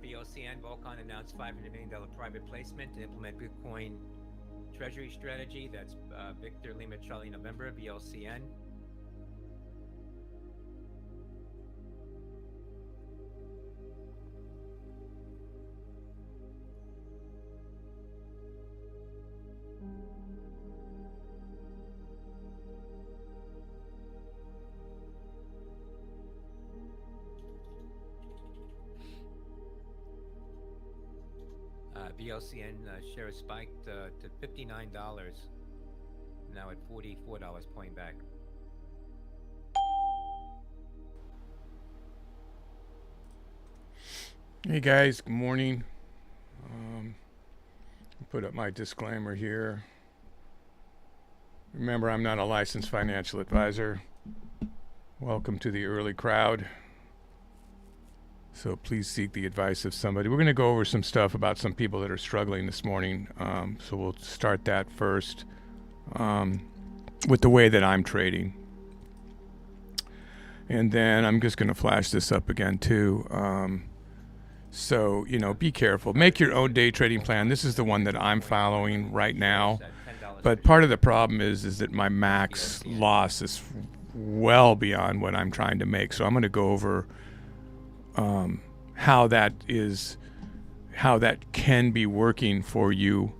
BLCN, Volcon announced $500 million private placement to implement Bitcoin treasury strategy. That's Victor Lima Charlie November, BLCN. BLCN share spiked to $59, now at $44, pulling back. Hey guys, good morning. Put up my disclaimer here. Remember, I'm not a licensed financial advisor. Welcome to the early crowd. So please seek the advice of somebody. We're going to go over some stuff about some people that are struggling this morning. So we'll start that first with the way that I'm trading. And then I'm just going to flash this up again too. So, be careful. Make your own day trading plan. This is the one that I'm following right now. But part of the problem is that my max loss is well beyond what I'm trying to make. So I'm going to go over how that can be working for you,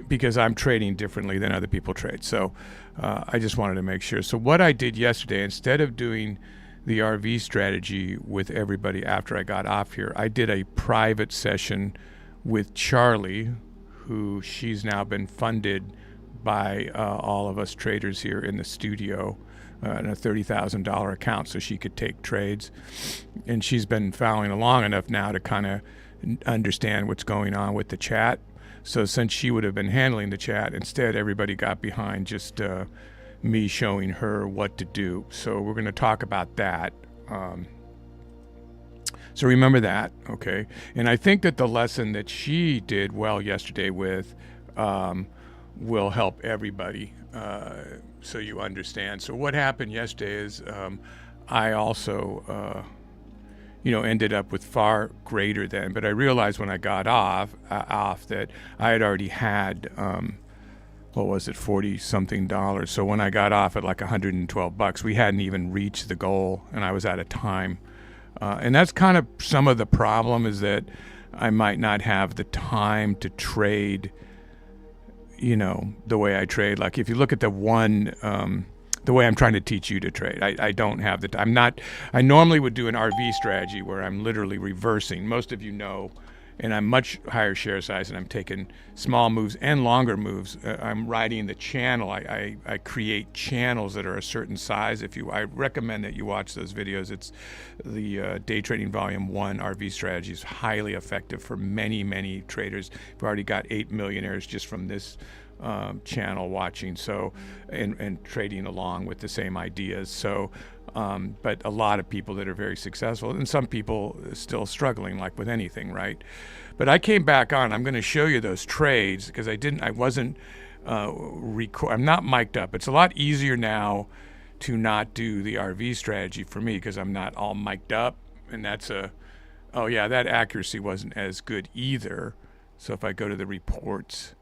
because I'm trading differently than other people trade. So I just wanted to make sure. So what I did yesterday, instead of doing the RV strategy with everybody after I got off here, I did a private session with Charlie, who she's now been funded by all of us traders here in the studio. In a $30,000 account so she could take trades. And she's been following along enough now to kind of understand what's going on with the chat. So since she would have been handling the chat, instead everybody got behind just me showing her what to do. So we're going to talk about that. So remember that, okay? And I think that the lesson that she did well yesterday with will help everybody. So you understand. So what happened yesterday is I also, ended up with far greater than. But I realized when I got off that I had already had, $40-something. So when I got off at like $112, we hadn't even reached the goal, and I was out of time. And that's kind of some of the problem, is that I might not have the time to trade the way I trade. Like if you look at the way I'm trying to teach you to trade, I don't have the time. I normally would do an RV strategy where I'm literally reversing. Most of you know, and I'm much higher share size, and I'm taking small moves and longer moves. I'm riding the channel. I create channels that are a certain size. I recommend that you watch those videos. It's the Day Trading Volume 1 RV strategy is highly effective for many, many traders. We've already got 8 millionaires just from this channel watching, so and trading along with the same ideas. So but a lot of people that are very successful, and some people still struggling, like with anything, right? But I came back on. I'm going to show you those trades because I'm not mic'd up. It's a lot easier now to not do the RV strategy for me because I'm not all mic'd up, and that accuracy wasn't as good either. So if I go to the reports,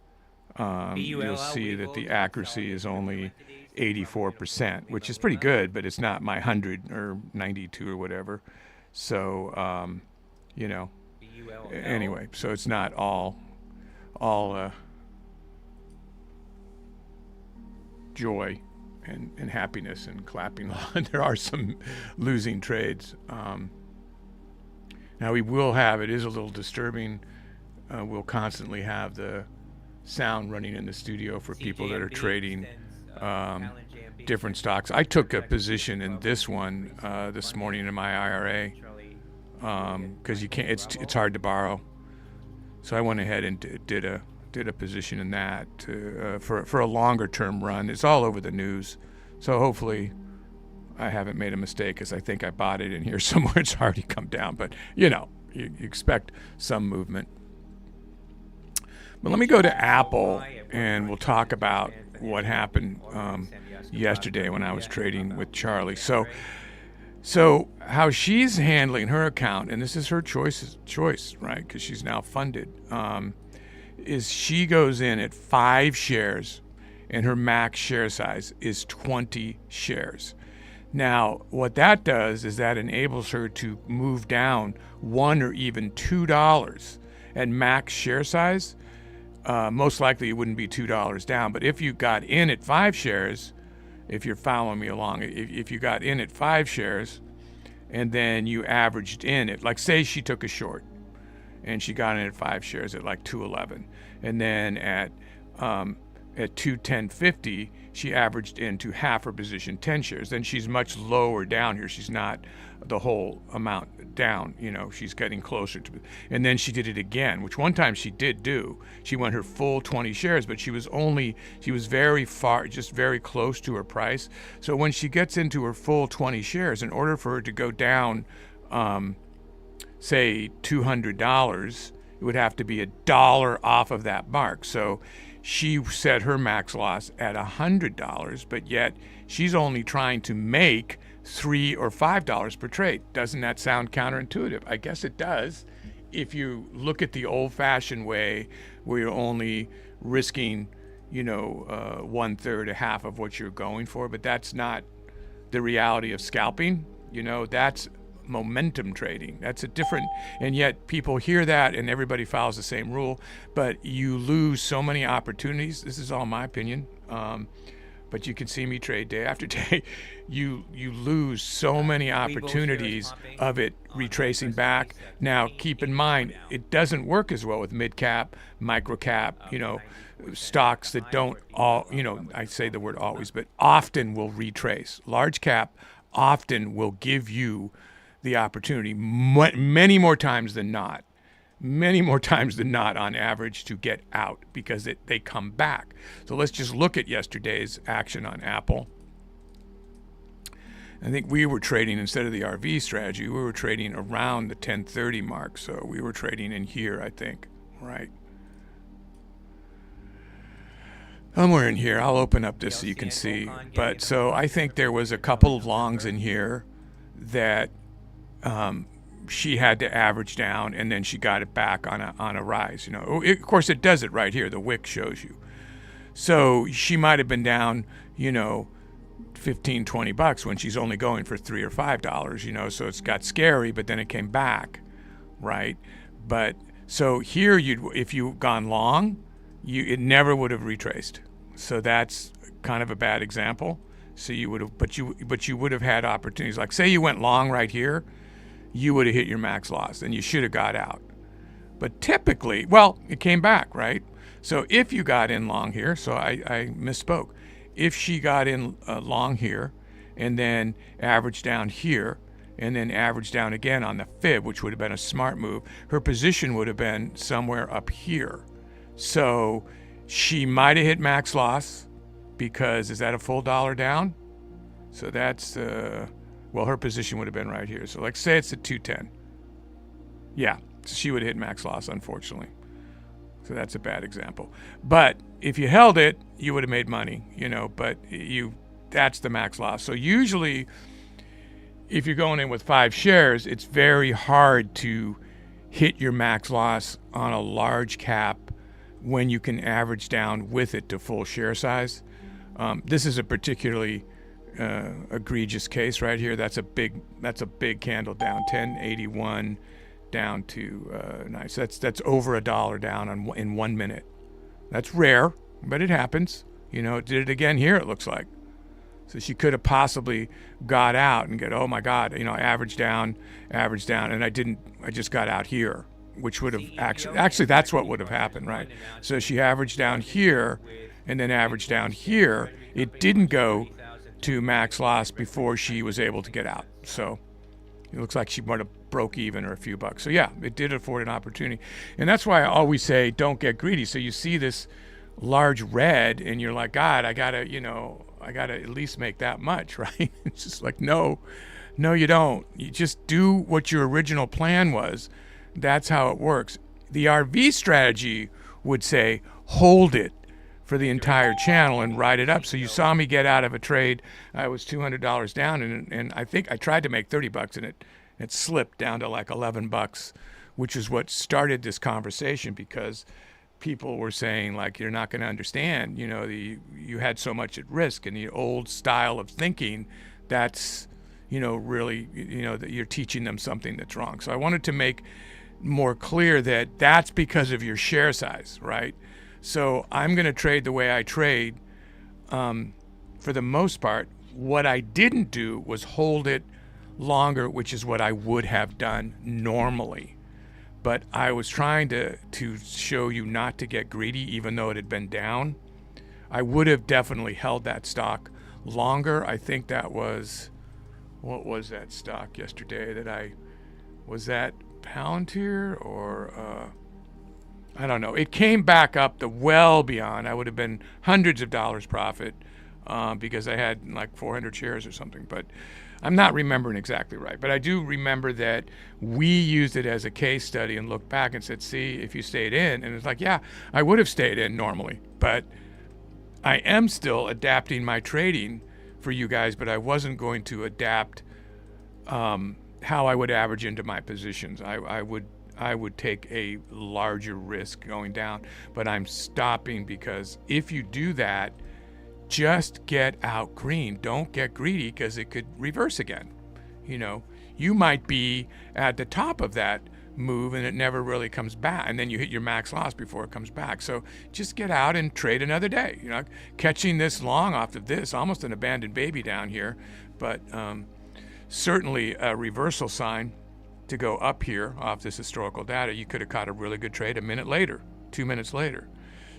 you'll see that the accuracy is only 84%, which is pretty good, but it's not my 100 or 92 or whatever. So, anyway, so it's not all joy and happiness and clapping. There are some losing trades. Now it is a little disturbing. We'll constantly have the sound running in the studio for people that are trading different stocks. I took a position in this one this morning in my IRA because you can't. It's hard to borrow, so I went ahead and did a position in that for a longer term run. It's all over the news, so hopefully I haven't made a mistake because I think I bought it in here somewhere. It's already come down, but you expect some movement. But let me go to Apple, and we'll talk about what happened yesterday when I was trading with Charlie. So So how she's handling her account, and this is her choice, right? Because she's now funded, is she goes in at 5 shares, and her max share size is 20 shares. Now, what that does is that enables her to move down $1 or even $2 at max share size. Most likely it wouldn't be $2 down, but if you got in at 5 shares, if you're following me along, if you got in at 5 shares and then you averaged in it, like say she took a short and she got in at 5 shares at like 211, and then at 210.50 she averaged into half her position, 10 shares, then she's much lower down here. She's not the whole amount down, she's getting closer to, and then she did it again, which one time she did do. She went her full 20 shares, but she was very far, just very close to her price. So when she gets into her full 20 shares, in order for her to go down, say $200, it would have to be $1 off of that mark. So she set her max loss at $100, but yet she's only trying to make $3 or $5 per trade. Doesn't that sound counterintuitive? I guess it does. If you look at the old-fashioned way, where you're only risking, 1/3 to half of what you're going for, but that's not the reality of scalping. That's momentum trading. That's a different, and yet people hear that and everybody follows the same rule, but you lose so many opportunities. This is all my opinion, but you can see me trade day after day. You lose so many opportunities of it retracing back. Now keep in mind, it doesn't work as well with mid cap, micro cap, stocks that don't all, I say the word always, but often will retrace. Large cap often will give you the opportunity many more times than not on average to get out, because they come back. So let's just look at yesterday's action on Apple. I think we were trading, instead of the RV strategy, we were trading around the 1030 mark. So we were trading in here, I think, right? Somewhere in here. I'll open up this so you can see. But so I think there was a couple of longs in here that she had to average down, and then she got it back on a rise. Of course, it does it right here. The wick shows you. So she might have been down, $15-20 when she's only going for $3 or $5. So it's got scary, but then it came back, right? But so here, if you gone long, it never would have retraced. So that's kind of a bad example. So you would have, but you would have had opportunities. Like say you went long right here, you would have hit your max loss, and you should have got out. But typically, it came back, right? So if you got in long here, so I misspoke. If she got in long here, and then averaged down here, and then averaged down again on the fib, which would have been a smart move, her position would have been somewhere up here. So she might have hit max loss, because is that a full $1 down? So that's her position would have been right here. So like say it's at 210. Yeah, she would have hit max loss, unfortunately. So that's a bad example. But if you held it, you would have made money, but that's the max loss. So usually if you're going in with 5 shares, it's very hard to hit your max loss on a large cap when you can average down with it to full share size. This is a particularly egregious case right here. That's a big candle down, 1081 down to nice. That's over $1 down in 1 minute. That's rare, but it happens. It did it again here, it looks like. So she could have possibly got out and get, oh my God, average down, and I just got out here, which would have actually that's what would have happened, right? So she averaged down here and then averaged down here. It didn't go to max loss before she was able to get out. So it looks like she might have broke even or a few bucks. So yeah, it did afford an opportunity. And that's why I always say don't get greedy. So you see this large red and you're like, God, I gotta at least make that much, right? It's just like, no, you don't. You just do what your original plan was. That's how it works. The RV strategy would say, hold it for the entire channel and ride it up. So you saw me get out of a trade. I was $200 down, and I think I tried to make 30 bucks, and it slipped down to like 11 bucks, which is what started this conversation, because people were saying, like, you're not going to understand, you know, you had so much at risk, and the old style of thinking, that's, you know, really, you know, that you're teaching them something that's wrong. So I wanted to make more clear that that's because of your share size, right? So I'm going to trade the way I trade. For the most part, what I didn't do was hold it longer, which is what I would have done normally. But I was trying to show you not to get greedy, even though it had been down. I would have definitely held that stock longer. I think that was, what was that stock yesterday that was that Palantir or I don't know. It came back up the well beyond. I would have been hundreds of dollars profit because I had like 400 shares or something. But I'm not remembering exactly right. But I do remember that we used it as a case study and looked back and said, see, if you stayed in. And it's like, yeah, I would have stayed in normally. But I am still adapting my trading for you guys, but I wasn't going to adapt how I would average into my positions. I would take a larger risk going down, but I'm stopping, because if you do that, just get out green. Don't get greedy, because it could reverse again. You know, you might be at the top of that move and it never really comes back, and then you hit your max loss before it comes back. So just get out and trade another day. You know, catching this long off of this, almost an abandoned baby down here, but certainly a reversal sign to go up here off this historical data. You could have caught a really good trade a minute later, 2 minutes later.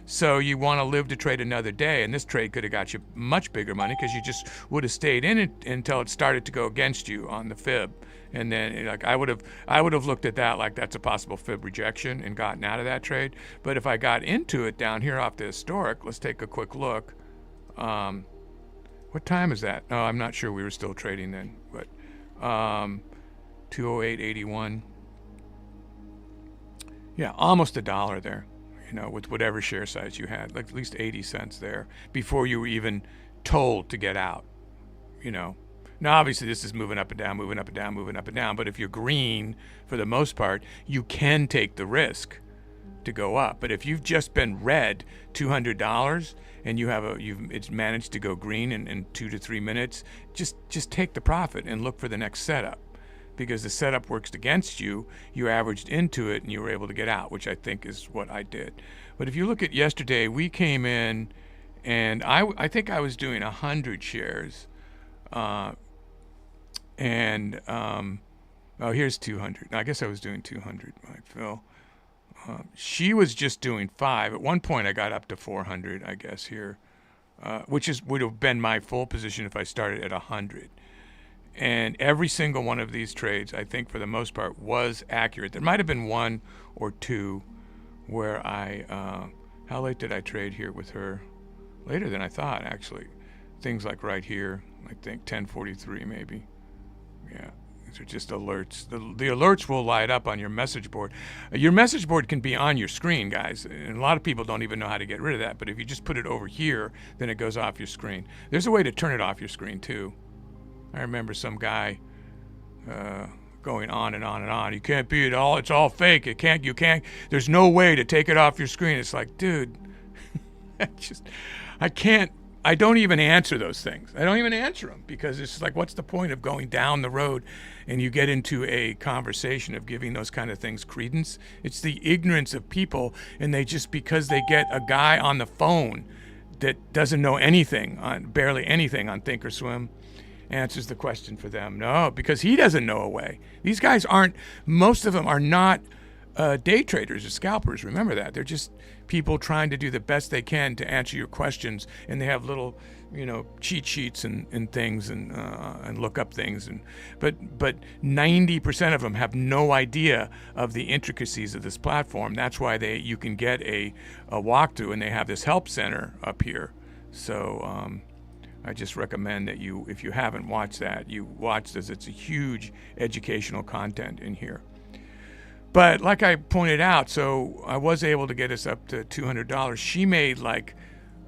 So you want to live to trade another day, and this trade could have got you much bigger money, because you just would have stayed in it until it started to go against you on the fib. And then, like, I would have looked at that like that's a possible fib rejection and gotten out of that trade. But if I got into it down here off the historic, let's take a quick look. What time is that? Oh, I'm not sure. We were still trading then, but 208.81. Yeah, almost $1 there, you know, with whatever share size you had, like at least 80 cents there before you were even told to get out, you know. Now, obviously, this is moving up and down, moving up and down, moving up and down. But if you're green, for the most part, you can take the risk to go up. But if you've just been red $200 and it's managed to go green in 2 to 3 minutes, just take the profit and look for the next setup. Because the setup works against you, you averaged into it and you were able to get out, which I think is what I did. But if you look at yesterday, we came in, and I think I was doing 100 shares. Oh, here's 200. I guess I was doing 200, right, Phil? She was just doing 5. At one point, I got up to 400, I guess, here, which would have been my full position if I started at 100. And every single one of these trades, I think for the most part, was accurate. There might have been one or two where how late did I trade here with her? Later than I thought, actually. Things like right here, I think 10:43 maybe. Yeah, these are just alerts. The alerts will light up on your message board. Your message board can be on your screen, guys. And a lot of people don't even know how to get rid of that. But if you just put it over here, then it goes off your screen. There's a way to turn it off your screen, too. I remember some guy going on and on and on. You can't be it all. It's all fake. You can't. There's no way to take it off your screen. It's like, dude, I can't. I don't even answer those things. I don't even answer them, because it's like, what's the point of going down the road and you get into a conversation of giving those kind of things credence? It's the ignorance of people, and they just, because they get a guy on the phone that doesn't know barely anything on Thinkorswim, answers the question for them. No, because he doesn't know a way. These guys most of them are not day traders or scalpers. Remember that. They're just people trying to do the best they can to answer your questions, and they have little, you know, cheat sheets and things and look up things. But 90% of them have no idea of the intricacies of this platform. That's why you can get a walkthrough, and they have this help center up here. So I just recommend that if you haven't watched that, you watch this. It's a huge educational content in here. But like I pointed out, so I was able to get us up to $200. She made like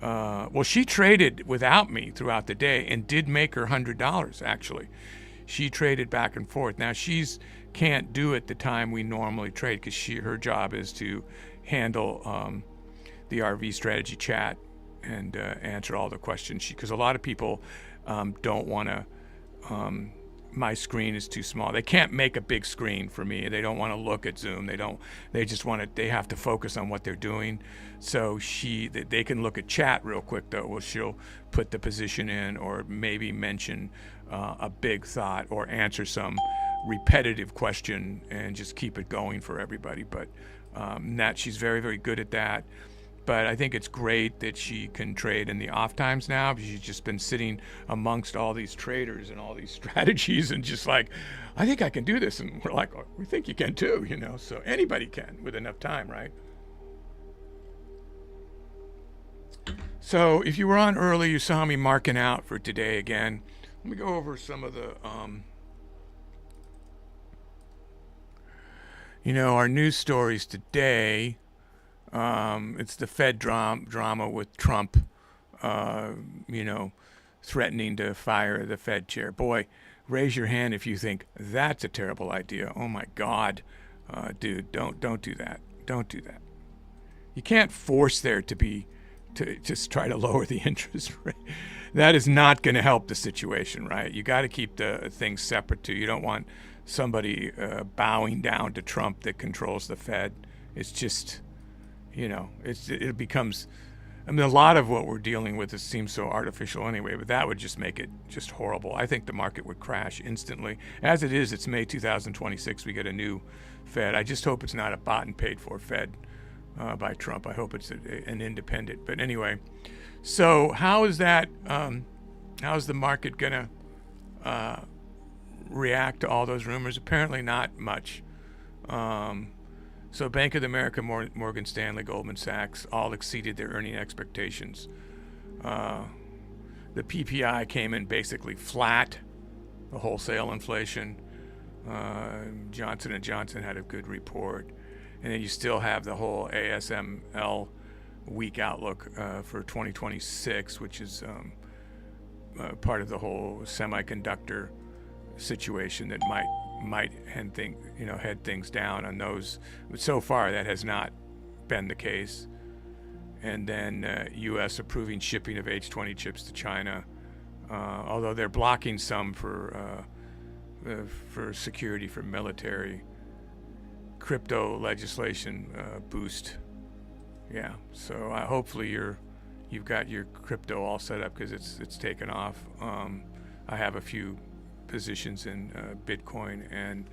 well, she traded without me throughout the day and did make her $100 actually. She traded back and forth. Now she's can't do it the time we normally trade because her job is to handle the RV strategy chat and answer all the questions. Because a lot of people don't want to. My screen is too small. They can't make a big screen for me. They don't want to look at Zoom. They just want to. They have to focus on what they're doing. So they can look at chat real quick though. Well, she'll put the position in or maybe mention a big thought or answer some repetitive question and just keep it going for everybody. But she's very, very good at that. But I think it's great that she can trade in the off times now because she's just been sitting amongst all these traders and all these strategies and just like, I think I can do this. And we're like, oh, we think you can too, so anybody can with enough time, right? So if you were on early, you saw me marking out for today again. Let me go over some of the, our news stories today. It's the Fed drama with Trump, threatening to fire the Fed chair. Boy, raise your hand if you think that's a terrible idea. Oh my God, dude, don't do that. Don't do that. You can't force there to just try to lower the interest rate. That is not going to help the situation, right? You got to keep the things separate too. You don't want somebody bowing down to Trump that controls the Fed. It's just, it becomes, a lot of what we're dealing with seems so artificial anyway, but that would just make it just horrible. I think the market would crash instantly. As it is, it's May 2026. We get a new Fed. I just hope it's not a bought and paid for Fed by Trump. I hope it's an independent. But anyway, so how is that? How's the market gonna react to all those rumors? Apparently not much. So Bank of America, Morgan Stanley, Goldman Sachs all exceeded their earning expectations. The PPI came in basically flat, the wholesale inflation. Johnson & Johnson had a good report. And then you still have the whole ASML weak outlook for 2026, which is part of the whole semiconductor situation that might head things down on those. But so far that has not been the case. And then U.S. approving shipping of H20 chips to China, although they're blocking some for security for military. Crypto legislation boost. Yeah, so hopefully you've got your crypto all set up because it's taken off. I have a few positions in Bitcoin and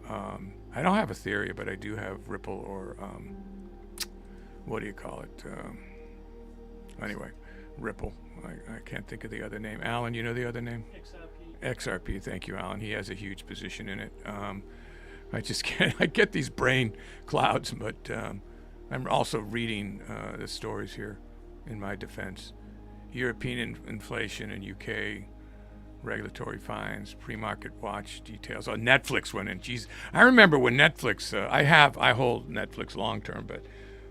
I don't have Ethereum, but I do have Ripple or what do you call it? Anyway, Ripple. I can't think of the other name. Alan, you know the other name? XRP. Thank you, Alan. He has a huge position in it. I just can't. I get these brain clouds, but I'm also reading the stories here in my defense. European inflation and UK regulatory fines, pre-market watch details. Oh, Netflix went in. Jeez, I remember when Netflix. I hold Netflix long term, but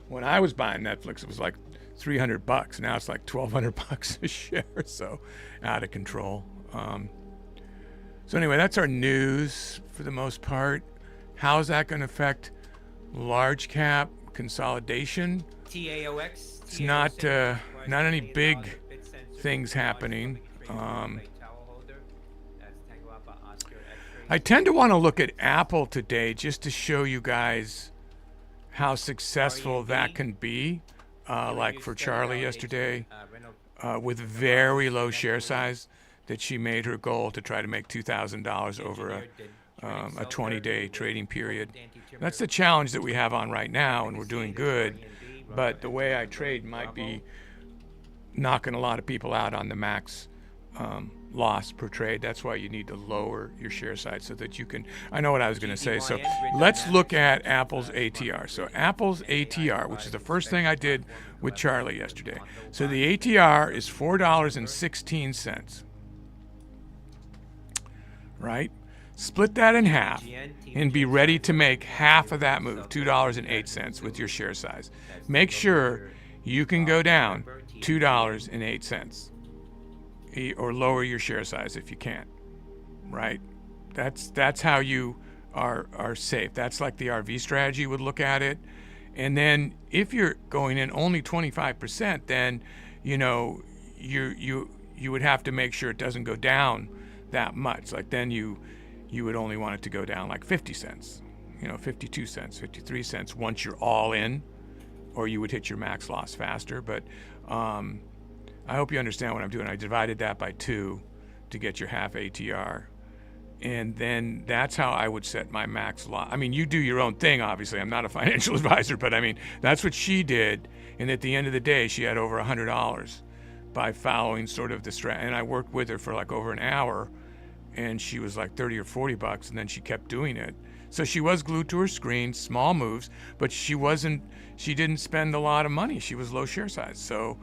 when I was buying Netflix, it was like $300. Now it's like $1,200 a share. So out of control. So anyway, that's our news for the most part. How is that going to affect large cap consolidation? TAOX. It's not any big things happening. I tend to want to look at Apple today just to show you guys how successful that can be. Like for Charlie yesterday, with very low share size, that she made her goal to try to make $2,000 over a 20-day trading period. That's the challenge that we have on right now, and we're doing good. But the way I trade might be knocking a lot of people out on the max loss per trade. That's why you need to lower your share size so that you can. I know what I was going to say. So let's look at Apple's ATR. So Apple's ATR, which is the first thing I did with Charlie yesterday. So the ATR is $4.16. Right? Split that in half and be ready to make half of that move, $2.08 with your share size. Make sure you can go down $2.08, or lower your share size if you can, right? That's how you are safe. That's like the RV strategy would look at it. And then if you're going in only 25%, then you would have to make sure it doesn't go down that much. Like then you would only want it to go down like 50 cents, 52 cents, 53 cents once you're all in, or you would hit your max loss faster. But I hope you understand what I'm doing. I divided that by 2 to get your half ATR. And then that's how I would set my max loss. I mean, you do your own thing, obviously. I'm not a financial advisor, but I mean, that's what she did. And at the end of the day, she had over $100 by following sort of the strat. And I worked with her for like over an hour, and she was like 30 or 40 bucks, and then she kept doing it. So she was glued to her screen, small moves, but she didn't spend a lot of money. She was low share size. So,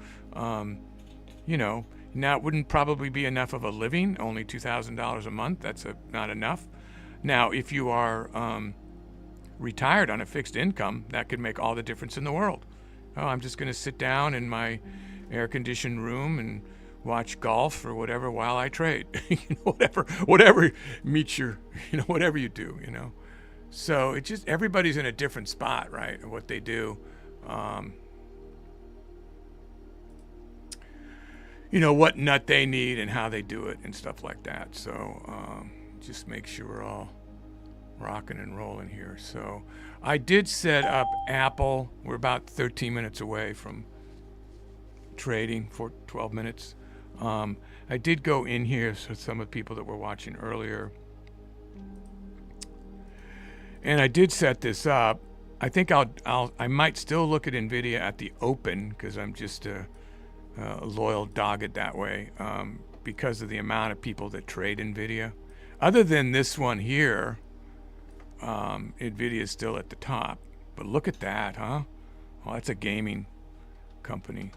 now it wouldn't probably be enough of a living, only $2,000 a month. That's not enough. Now, if you are retired on a fixed income, that could make all the difference in the world. Oh, I'm just going to sit down in my air-conditioned room and watch golf or whatever while I trade. whatever meets your, whatever you do, So it just, everybody's in a different spot, right, of what they do. What nut they need and how they do it and stuff like that. So just make sure we're all rocking and rolling here. So I did set up Apple. We're about 13 minutes away from trading for 12 minutes. I did go in here, so some of the people that were watching earlier. And I did set this up. I think I might still look at NVIDIA at the open, because I'm just a loyal dog that way, because of the amount of people that trade NVIDIA. Other than this one here, NVIDIA is still at the top. But look at that, huh? Well, that's a gaming company.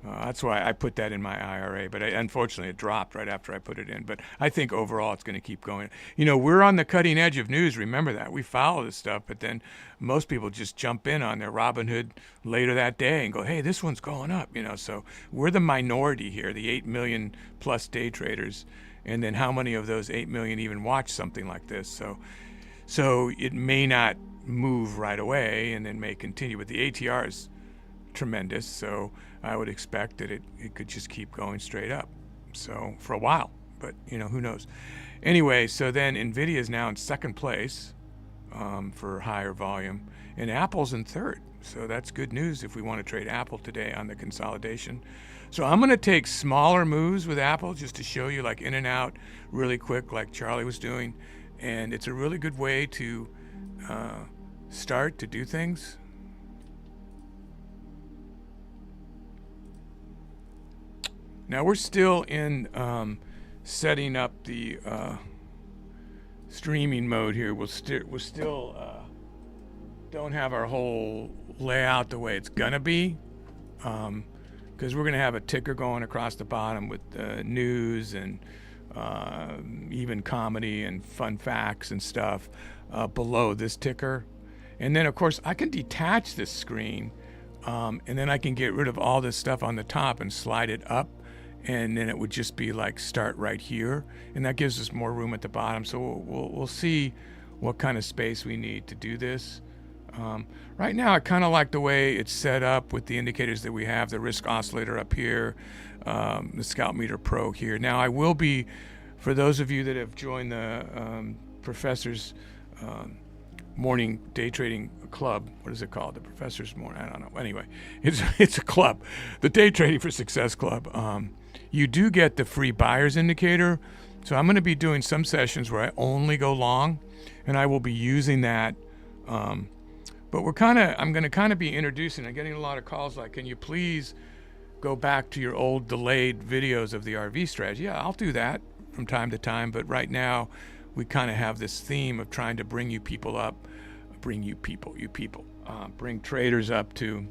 That's why I put that in my IRA, but unfortunately it dropped right after I put it in. But I think overall it's going to keep going. We're on the cutting edge of news. Remember that. We follow this stuff, but then most people just jump in on their Robinhood later that day and go, hey, this one's going up. So we're the minority here, the 8 million plus day traders. And then how many of those 8 million even watch something like this? So it may not move right away and then may continue, but the ATR is tremendous. So I would expect that it could just keep going straight up. So for a while, but who knows? Anyway, so then NVIDIA is now in second place for higher volume, and Apple's in third. So that's good news if we want to trade Apple today on the consolidation. So I'm going to take smaller moves with Apple just to show you, like in and out really quick, like Charlie was doing. And it's a really good way to start to do things. Now we're still in setting up the streaming mode here. We're still don't have our whole layout the way it's gonna be, because we're gonna have a ticker going across the bottom with news and even comedy and fun facts and stuff below this ticker. And then of course I can detach this screen, and then I can get rid of all this stuff on the top and slide it up. And then it would just be like start right here, and that gives us more room at the bottom. So we'll see what kind of space we need to do this. Right now I kind of like the way it's set up with the indicators that we have, the risk oscillator up here, the ScalpMeter Pro here. Now I will be, for those of you that have joined the Professor's morning day trading club, what is it called? The Professor's morning, I don't know. Anyway, it's a club, the Day Trading for Success Club. You do get the free buyer's indicator. So I'm going to be doing some sessions where I only go long, and I will be using that. But I'm going to kind of be introducing, I'm getting a lot of calls like, can you please go back to your old delayed videos of the RV strategy? Yeah, I'll do that from time to time. But right now we kind of have this theme of trying to bring traders up to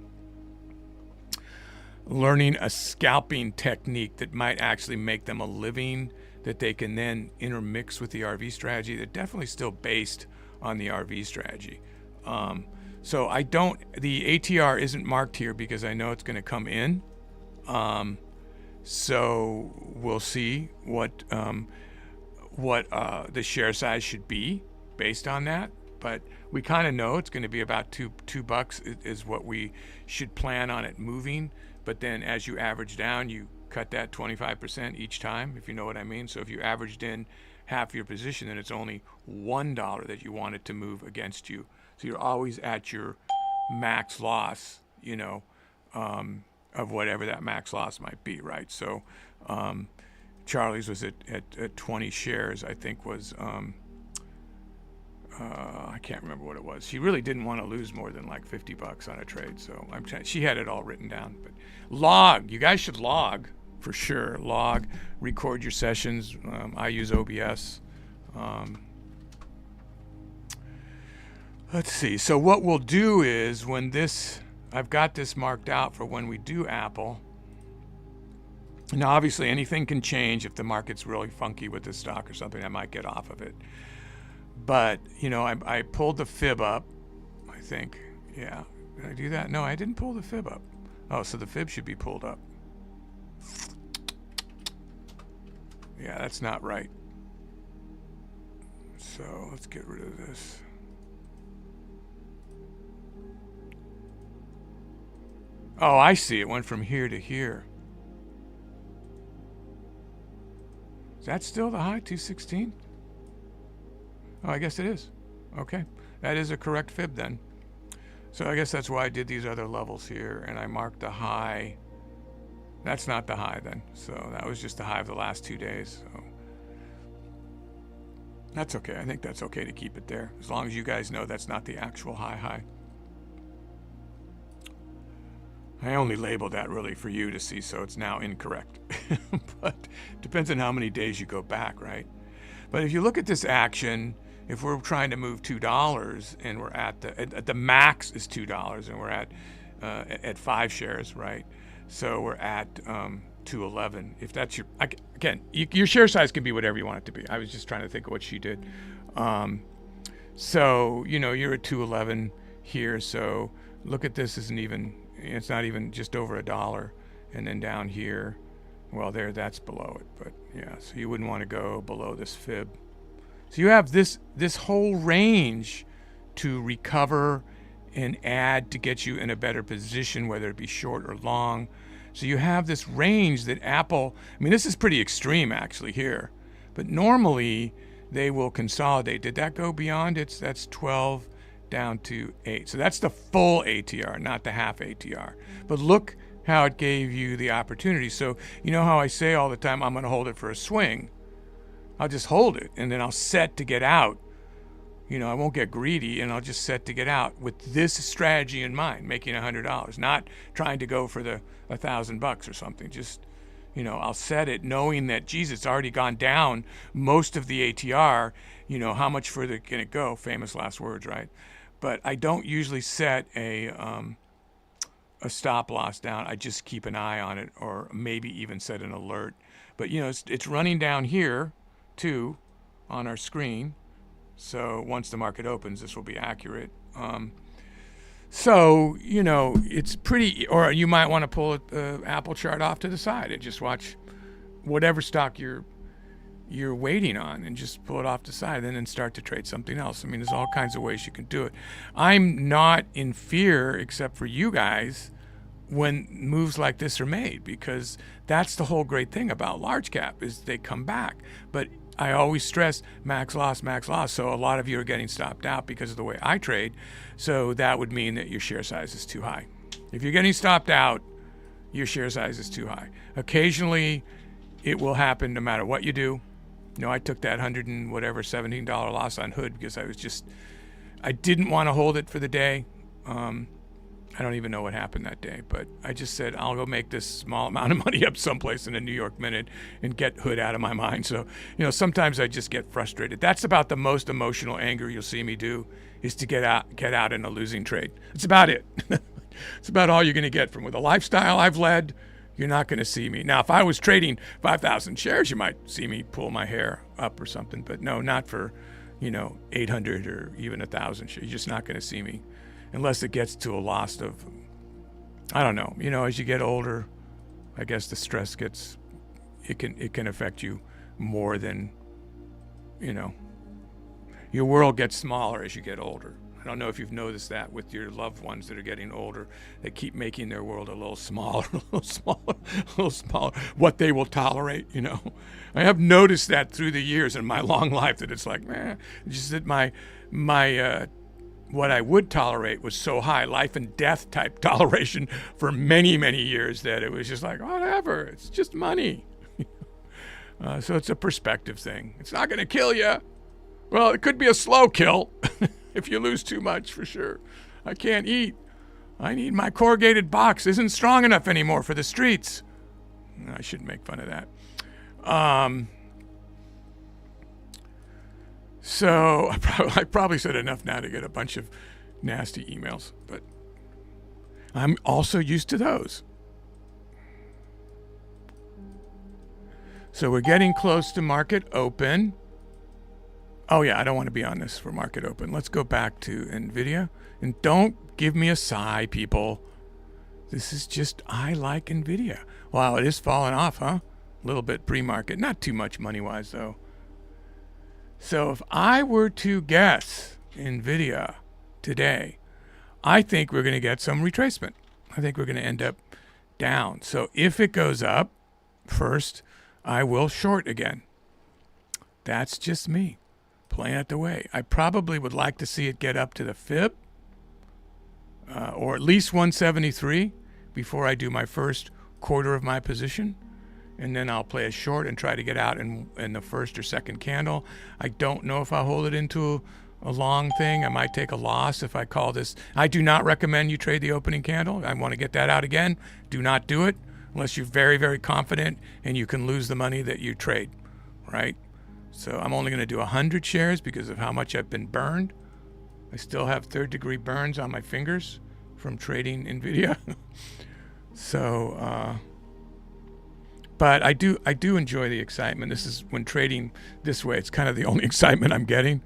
learning a scalping technique that might actually make them a living that they can then intermix with the RV strategy. They're definitely still based on the RV strategy. So the ATR isn't marked here because I know it's going to come in. So we'll see what the share size should be based on that. But we kind of know it's going to be about $2 is what we should plan on it moving. But then as you average down, you cut that 25% each time, if you know what I mean. So if you averaged in half your position, then it's only $1 that you want it to move against you. So you're always at your max loss, of whatever that max loss might be, right? So Charlie's was at 20 shares, I think was, I can't remember what it was. She really didn't want to lose more than like $50 on a trade. So she had it all written down. But log, you guys should log for sure. Log, record your sessions. I use OBS. Let's see. So what we'll do is I've got this marked out for when we do Apple. Now, obviously, anything can change. If the market's really funky with this stock or something, I might get off of it. But, I pulled the fib up, I think. Yeah. Did I do that? No, I didn't pull the fib up. Oh, so the fib should be pulled up. Yeah, that's not right. So let's get rid of this. Oh, I see. It went from here to here. Is that still the high, 216? Oh, I guess it is. Okay. That is a correct fib then. So I guess that's why I did these other levels here, and I marked the high. That's not the high then. So that was just the high of the last 2 days. So that's okay. I think that's okay to keep it there, as long as you guys know that's not the actual high. I only labeled that really for you to see, so it's now incorrect. But depends on how many days you go back, right? But if you look at this action, if we're trying to move $2 and we're at the max is $2 and we're at 5 shares, right? So we're at 211. If that's your share size can be whatever you want it to be. I was just trying to think of what she did. So you're at 211 here. So look at this, it's not even just over $1. And then down here, well, that's below it. But yeah, so you wouldn't want to go below this fib. So you have this whole range to recover and add to get you in a better position, whether it be short or long. So you have this range that Apple, this is pretty extreme actually here, but normally they will consolidate. Did that go beyond it? That's 12 down to 8. So that's the full ATR, not the half ATR. But look how it gave you the opportunity. So you know how I say all the time, I'm going to hold it for a swing. I'll just hold it and then I'll set to get out. I won't get greedy and I'll just set to get out with this strategy in mind, making $100, not trying to go for the $1,000 or something. Just, I'll set it knowing that, geez, it's already gone down most of the ATR. How much further can it go? Famous last words, right? But I don't usually set a stop loss down. I just keep an eye on it, or maybe even set an alert. But it's running down here too on our screen. So once the market opens, this will be accurate. So it's pretty. Or you might want to pull the Apple chart off to the side and just watch whatever stock you're waiting on, and just pull it off the side, and then start to trade something else. There's all kinds of ways you can do it. I'm not in fear, except for you guys, when moves like this are made, because that's the whole great thing about large cap is they come back. But I always stress max loss. So a lot of you are getting stopped out because of the way I trade. So that would mean that your share size is too high. If you're getting stopped out, your share size is too high. Occasionally, it will happen no matter what you do. I took that $17 loss on Hood because I didn't want to hold it for the day. I don't even know what happened that day, but I just said, I'll go make this small amount of money up someplace in a New York minute and get Hood out of my mind. So, sometimes I just get frustrated. That's about the most emotional anger you'll see me do, is to get out in a losing trade. It's about it. It's about all you're going to get from with the lifestyle I've led. You're not going to see me. Now, if I was trading 5,000 shares, you might see me pull my hair up or something, but no, not for, 800 or even 1,000 shares. You're just not going to see me. Unless it gets to a loss of, I don't know, as you get older, I guess the stress gets, it can affect you more than, you know, your world gets smaller as you get older. I don't know if you've noticed that with your loved ones that are getting older. They keep making their world a little smaller, a little smaller, a little smaller, what they will tolerate, you know. I have noticed that through the years in my long life, that it's like, man, just that my what I would tolerate was so high, life and death type toleration for many, many years, that it was just like, whatever, it's just money. So it's a perspective thing. It's not going to kill you. Well, it could be a slow kill if you lose too much, for sure. I can't eat. I need my corrugated box. Isn't strong enough anymore for the streets. I shouldn't make fun of that. So I probably said enough now to get a bunch of nasty emails, but I'm also used to those. So we're getting close to market open. Oh yeah, I don't want to be on this for market open. Let's go back to NVIDIA. And don't give me a sigh, people. This is just, I like NVIDIA. Wow, it is falling off, huh? A little bit pre-market. Not too much money-wise, though. So if I were to guess NVIDIA today, I think we're going to get some retracement. I think we're going to end up down. So if it goes up first, I will short again. That's just me playing it the way. I probably would like to see it get up to the fib, or at least 173 before I do my first quarter of my position. And then I'll play a short and try to get out in the first or second candle. I don't know if I'll hold it into a long thing. I might take a loss if I call this. I do not recommend you trade the opening candle. I want to get that out again. Do not do it unless you're very, very confident and you can lose the money that you trade, right? So I'm only going to do 100 shares because of how much I've been burned. I still have third-degree burns on my fingers from trading NVIDIA. So, but I do enjoy the excitement. This is when trading this way, it's kind of the only excitement I'm getting.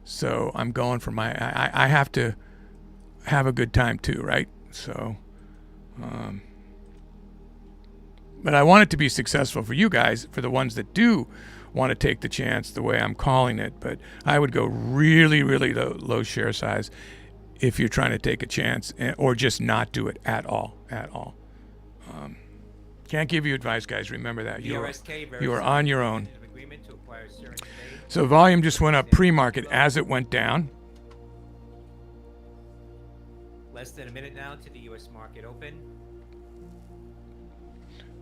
So I'm going for I have to have a good time too, right? So, but I want it to be successful for you guys, for the ones that do want to take the chance the way I'm calling it. But I would go really, really low share size if you're trying to take a chance, or just not do it at all. Can't give you advice, guys. Remember that. You are on your own. So volume just went up pre-market as it went down. Less than a minute now to the U.S. market open.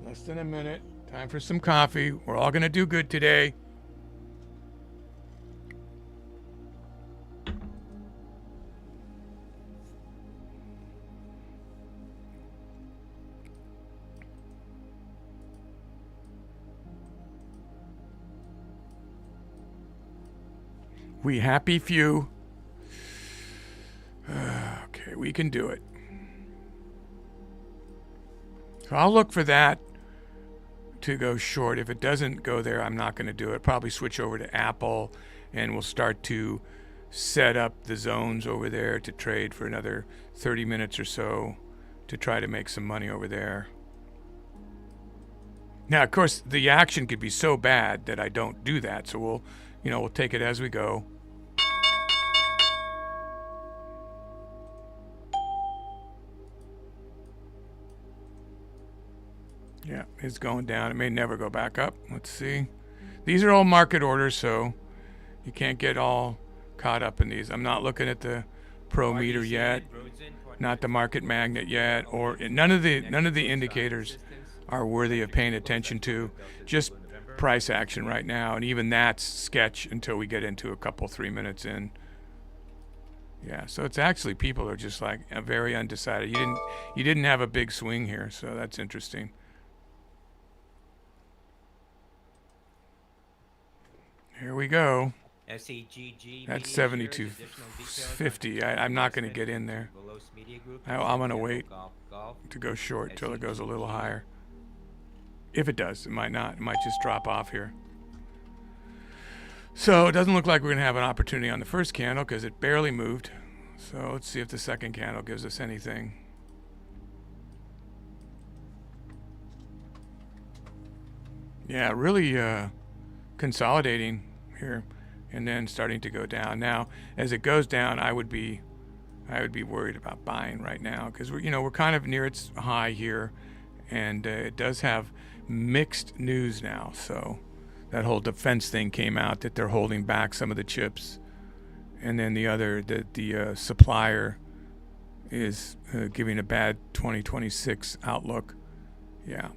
Less than a minute. Time for some coffee. We're all going to do good today. We happy few. Okay, we can do it. So I'll look for that to go short. If it doesn't go there, I'm not going to do it. Probably switch over to Apple, and we'll start to set up the zones over there to trade for another 30 minutes or so to try to make some money over there. Now, of course, the action could be so bad that I don't do that. So we'll take it as we go. Yeah, it's going down. It may never go back up. Let's see. These are all market orders, so you can't get all caught up in these. I'm not looking at the Pro meter yet, not the market magnet yet, or none of the indicators are worthy of paying attention to. Just price action right now, and even that's sketch until we get into a couple 3 minutes in. Yeah, so it's actually people are just like very undecided. You didn't have a big swing here, so that's interesting. Here we go. That's 72.50. I'm not going to get in there. I'm going to wait to go short till it goes a little higher. If it does, it might not. It might just drop off here. So it doesn't look like we're going to have an opportunity on the first candle because it barely moved. So let's see if the second candle gives us anything. Yeah, really consolidating here, and then starting to go down. Now, as it goes down, I would be worried about buying right now because we're kind of near its high here, and it does have mixed news now. So that whole defense thing came out that they're holding back some of the chips, and then the supplier is giving a bad 2026 outlook. Yeah.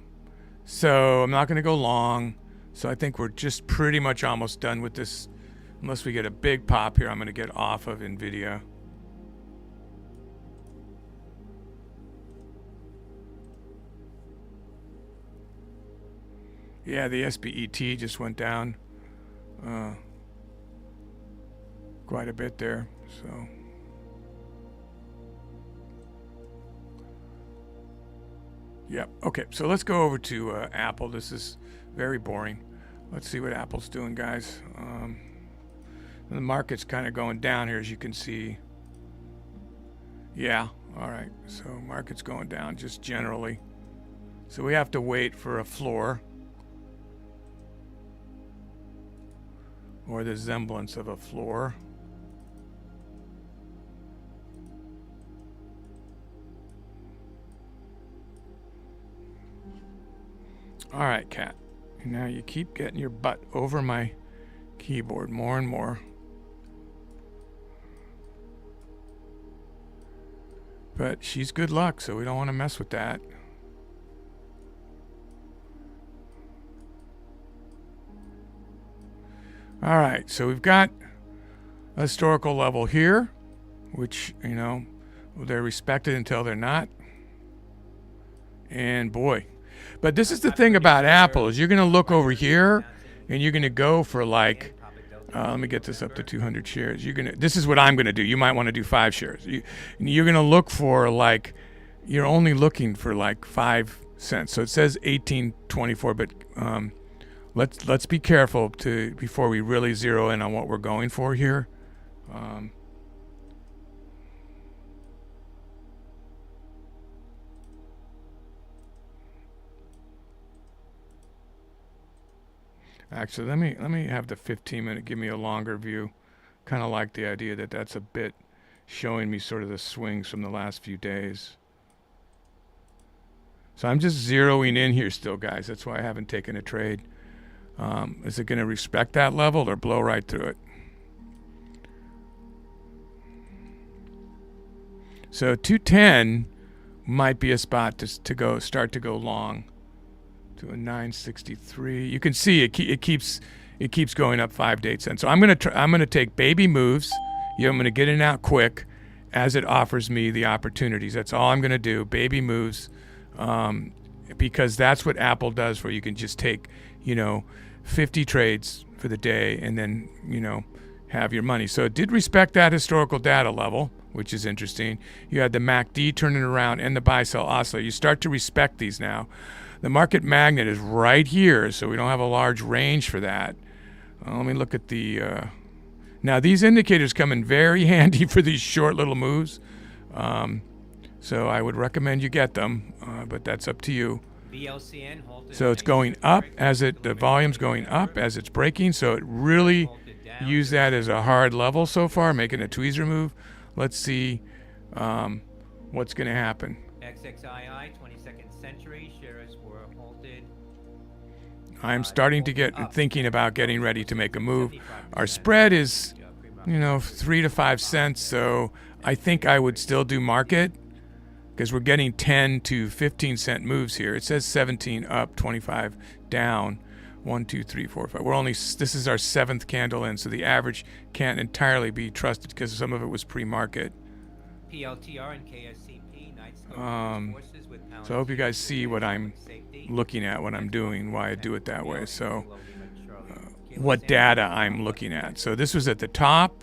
So I'm not going to go long. So I think we're just pretty much almost done with this. Unless we get a big pop here, I'm going to get off of NVIDIA. Yeah, the SPET just went down quite a bit there. So yep. Okay, so let's go over to Apple. This is very boring. Let's see what Apple's doing, guys. The market's kind of going down here, as you can see. Yeah, all right. So market's going down just generally. So we have to wait for a floor, or the semblance of a floor. All right, Cat. Now you keep getting your butt over my keyboard more and more. But she's good luck, so we don't want to mess with that. All right, so we've got a historical level here, which, they're respected until they're not. And boy, but this is the thing about Apple is you're going to look over here and you're going to go for like, let me get this up to 200 shares. This is what I'm going to do. You might want to do 5 shares. You're going to look for like, you're only looking for like 5 cents. So it says 18.24, but let's be careful before we really zero in on what we're going for here. Actually, let me have the 15-minute give me a longer view. Kind of like the idea that that's a bit showing me sort of the swings from the last few days. So I'm just zeroing in here still, guys. That's why I haven't taken a trade. Is it going to respect that level or blow right through it? So 210 might be a spot to start to go long. To a 963. You can see it keeps going up 5 to 8 cents. So I'm gonna take baby moves. I'm gonna get in out quick as it offers me the opportunities. That's all I'm gonna do. Baby moves, because that's what Apple does. Where you can just take 50 trades for the day and then have your money. So it did respect that historical data level, which is interesting. You had the MACD turning around and the buy-sell oscillator. You start to respect these now. The market magnet is right here, so we don't have a large range for that. Let me look at the... now, these indicators come in very handy for these short little moves. So I would recommend you get them, but that's up to you. So it's going up the volume's going up as it's breaking, so it really used that as a hard level so far, making a tweezer move. Let's see what's going to happen. XXII 22nd century shares were halted. I'm starting to get thinking about getting ready to make a move. Our spread is, 3 to 5 cents, so I think I would still do market because we're getting 10 to 15 cent moves here. It says 17 up, 25 down. 1, 2, 3, 4, 5. This is our 7th candle in, so the average can't entirely be trusted because some of it was pre-market. PLTR and KSCP. So I hope you guys see what I'm looking at, what I'm doing, why I do it that way. So what data I'm looking at. So this was at the top,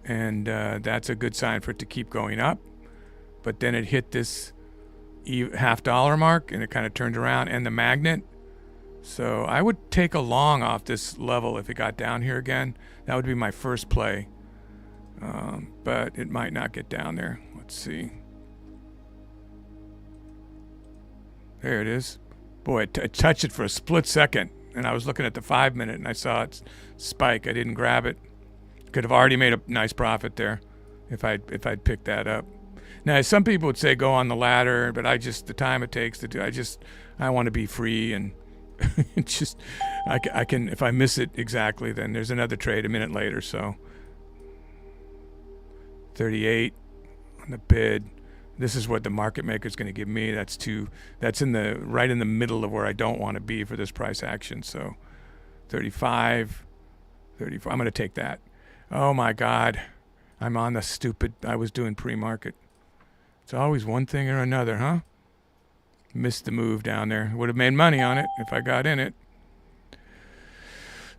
and that's a good sign for it to keep going up. But then it hit this $0.50 mark, and it kind of turned around, and the magnet. So I would take a long off this level if it got down here again. That would be my first play. But it might not get down there. Let's see. There it is. Boy, it touched it for a split second. and I was looking at the 5 minute and I saw it spike. I didn't grab it. Could have already made a nice profit there if I'd picked that up. Now, some people would say go on the ladder, but the time it takes to do, I want to be free, and I can, if I miss it exactly, then there's another trade a minute later. So 38 on the bid. This is what the market maker is going to give me. That's right in the middle of where I don't want to be for this price action. So 35, 34. I'm going to take that. Oh my God. I'm on the stupid, I was doing pre-market. It's always one thing or another, huh? Missed the move down there. Would have made money on it if I got in it.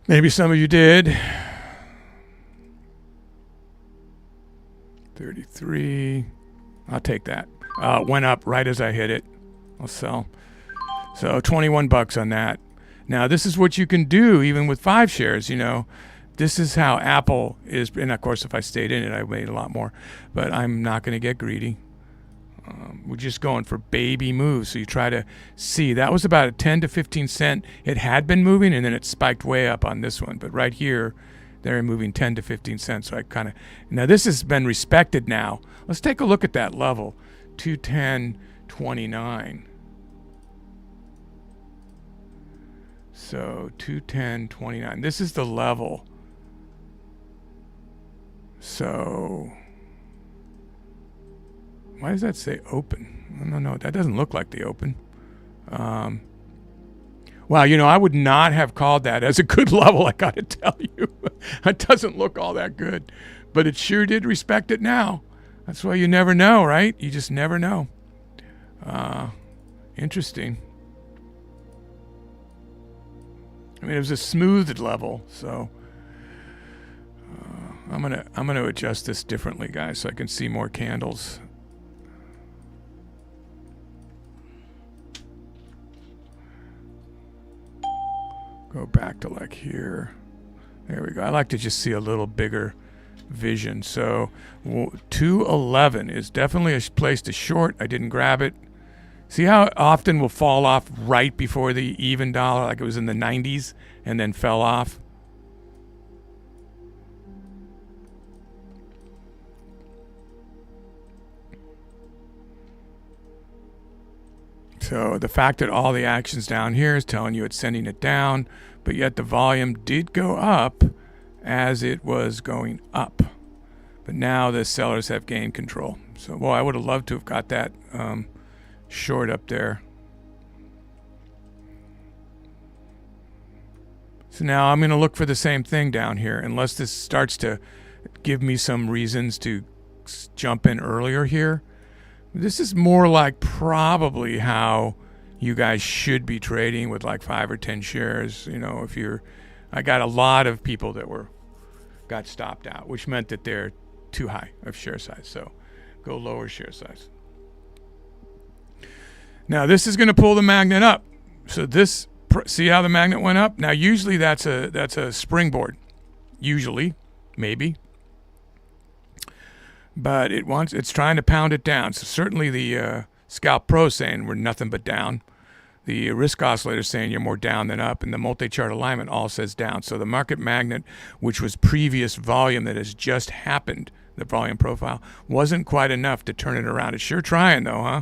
Maybe some of you did. 33. I'll take that. Went up right as I hit it. I'll sell. So 21 bucks on that. Now this is what you can do even with 5 shares, you know. This is how Apple is, and of course if I stayed in it I made a lot more, but I'm not going to get greedy. We're just going for baby moves. So you try to see, that was about a 10 to 15 cent. It had been moving and then it spiked way up on this one, but right here they're moving 10 to 15 cents. So I kind of, now this has been respected now. Let's take a look at that level, 210.29. So 210.29. This is the level. So why does that say open? I don't know. That doesn't look like the open. Wow, you know, I would not have called that as a good level, I got to tell you. It doesn't look all that good, but it sure did respect it now. That's why you never know, right? You just never know. Interesting. I mean, it was a smoothed level, so I'm gonna adjust this differently, guys, so I can see more candles. Go back to like here. There we go. I like to just see a little bigger vision. So 211 is definitely a place to short. I didn't grab it. See how often we'll fall off right before the even dollar, like it was in the 90s, and then fell off? So the fact that all the action's down here is telling you it's sending it down, but yet the volume did go up as it was going up. But now the sellers have gained control. So, well, I would have loved to have got that short up there. So now I'm going to look for the same thing down here, unless this starts to give me some reasons to jump in earlier here. This is more like probably how you guys should be trading with like 5 or 10 shares. You know, if you're, I got a lot of people that got stopped out, which meant that they're too high of share size. So go lower share size. Now this is going to pull the magnet up. So this, see how the magnet went up? Now usually that's a springboard. Usually, maybe. But it's trying to pound it down. So certainly the Scalp Pro is saying we're nothing but down. The risk oscillator is saying you're more down than up, and the multi-chart alignment all says down. So the market magnet, which was previous volume that has just happened, the volume profile, wasn't quite enough to turn it around. It's sure trying though, huh?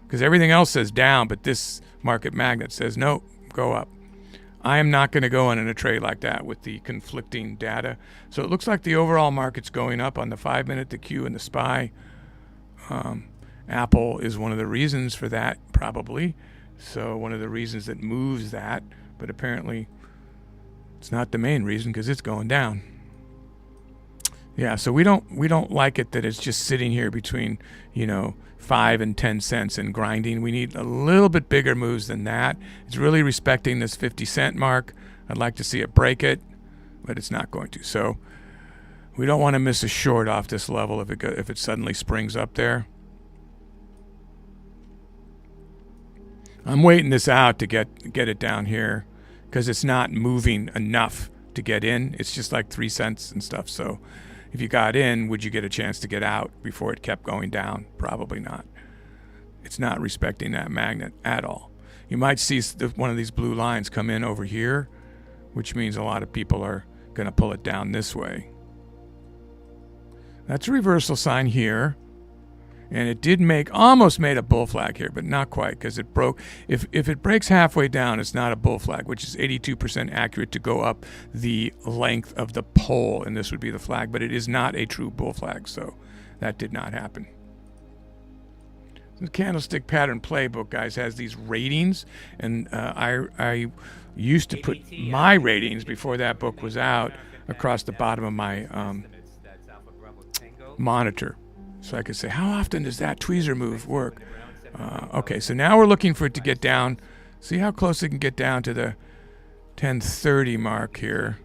Because everything else says down, but this market magnet says no, go up. I am not going to go in a trade like that with the conflicting data. So it looks like the overall market's going up on the 5 minute, the Q, and the SPY. Apple is one of the reasons for that, probably. So one of the reasons that moves that, but apparently it's not the main reason because it's going down. Yeah, so we don't like it that it's just sitting here between, 5 and 10 cents and grinding. We need a little bit bigger moves than that. It's really respecting this 50 cent mark. I'd like to see it break it, but it's not going to. So we don't want to miss a short off this level if it suddenly springs up there. I'm waiting this out to get it down here because it's not moving enough to get in. It's just like 3 cents and stuff. So if you got in, would you get a chance to get out before it kept going down? Probably not. It's not respecting that magnet at all. you might see one of these blue lines come in over here, which means a lot of people are going to pull it down this way. That's a reversal sign here. And it did almost made a bull flag here, but not quite, because it broke. If it breaks halfway down, it's not a bull flag, which is 82% accurate to go up the length of the pole, and this would be the flag, but it is not a true bull flag, so that did not happen. The Candlestick Pattern Playbook, guys, has these ratings, and I used to put my ratings before that book was out across the bottom of my monitor. So I could say, how often does that tweezer move work? Okay, so now we're looking for it to get down. See how close it can get down to the 1030 mark here.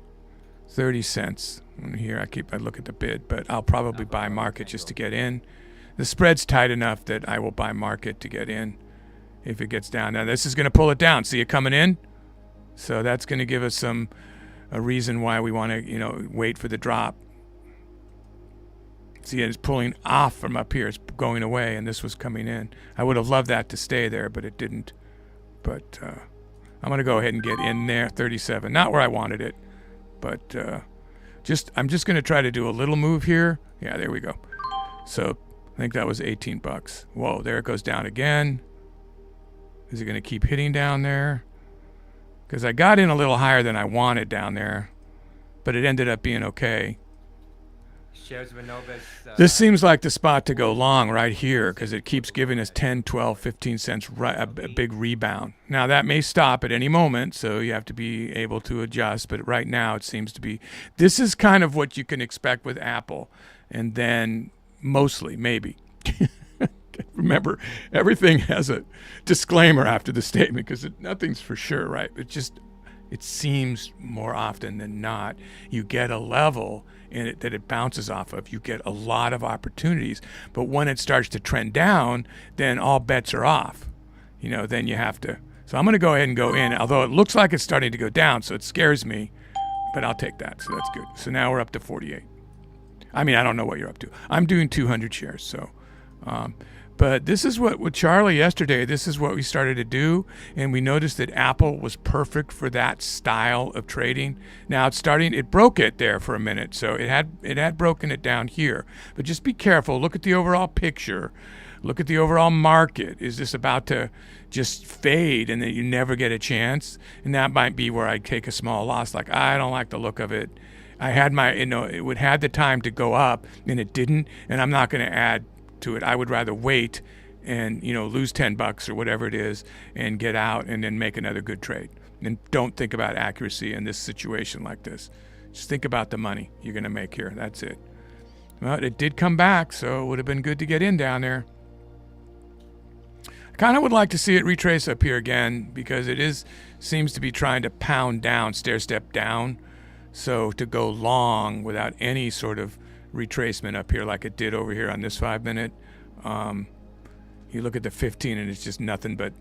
30 cents. And here I look at the bid, but I'll probably buy market just to get in. The spread's tight enough that I will buy market to get in if it gets down. Now this is going to pull it down. See it coming in? So that's going to give us a reason why we want to, wait for the drop. See, it's pulling off from up here. It's going away, and this was coming in. I would have loved that to stay there, but it didn't. But I'm going to go ahead and get in there, 37. Not where I wanted it, but I'm just going to try to do a little move here. Yeah, there we go. So I think that was 18 bucks. Whoa, there it goes down again. Is it going to keep hitting down there? Because I got in a little higher than I wanted down there, but it ended up being okay. This seems like the spot to go long right here because it keeps giving us 10, 12, 15 cents, a big rebound. Now, that may stop at any moment, so you have to be able to adjust. But right now, it seems to be. This is kind of what you can expect with Apple. And then mostly, maybe. Remember, everything has a disclaimer after the statement because nothing's for sure, right? It seems more often than not you get a level in it that it bounces off of. You get a lot of opportunities, but when it starts to trend down, then all bets are off. Then you have to. So I'm going to go ahead and go in, although it looks like it's starting to go down, so it scares me, but I'll take that. So that's good. So now we're up to 48. I mean, I don't know what you're up to. I'm doing 200 shares, so. But this is what with Charlie yesterday, this is what we started to do. And we noticed that Apple was perfect for that style of trading. Now it broke it there for a minute. So it had broken it down here. But just be careful. Look at the overall picture. Look at the overall market. Is this about to just fade and then you never get a chance? And that might be where I take a small loss. Like, I don't like the look of it. I had it would had the time to go up and it didn't. And I'm not going to add to it. I would rather wait and lose 10 bucks or whatever it is and get out and then make another good trade. And don't think about accuracy in this situation like this. Just think about the money you're going to make here. That's it. Well, it did come back, so it would have been good to get in down there. I kind of would like to see it retrace up here again because it seems to be trying to pound down, stair step down. So to go long without any sort of retracement up here like it did over here on this 5 minute, you look at the 15 and it's just nothing but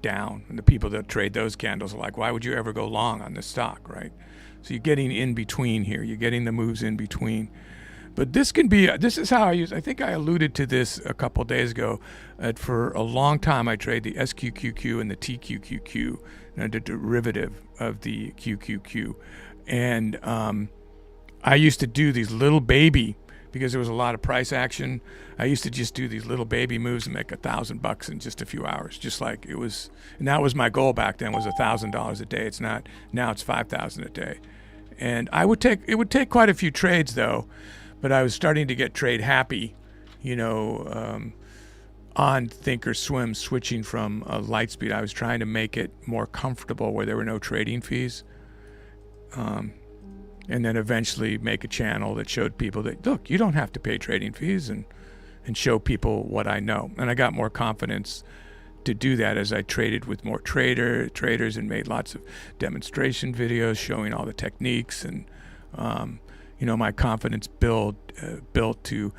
down. And the people that trade those candles are like, why would you ever go long on this stock, right? So you're getting in between here. You're getting the moves in between. But this is how I think I alluded to this a couple days ago. For a long time, I trade the SQQQ and the TQQQ, the derivative of the QQQ. And I used to do these little baby, because there was a lot of price action. I used to just do these little baby moves and make $1,000 in just a few hours, just like it was. And that was my goal back then, was $1,000 a day. It's not now; it's $5,000 a day. And it would take quite a few trades though, but I was starting to get trade happy, on Thinkorswim, switching from Lightspeed. I was trying to make it more comfortable where there were no trading fees. And then eventually make a channel that showed people that, look, you don't have to pay trading fees, and show people what I know. And I got more confidence to do that as I traded with more traders and made lots of demonstration videos showing all the techniques. And, my confidence built to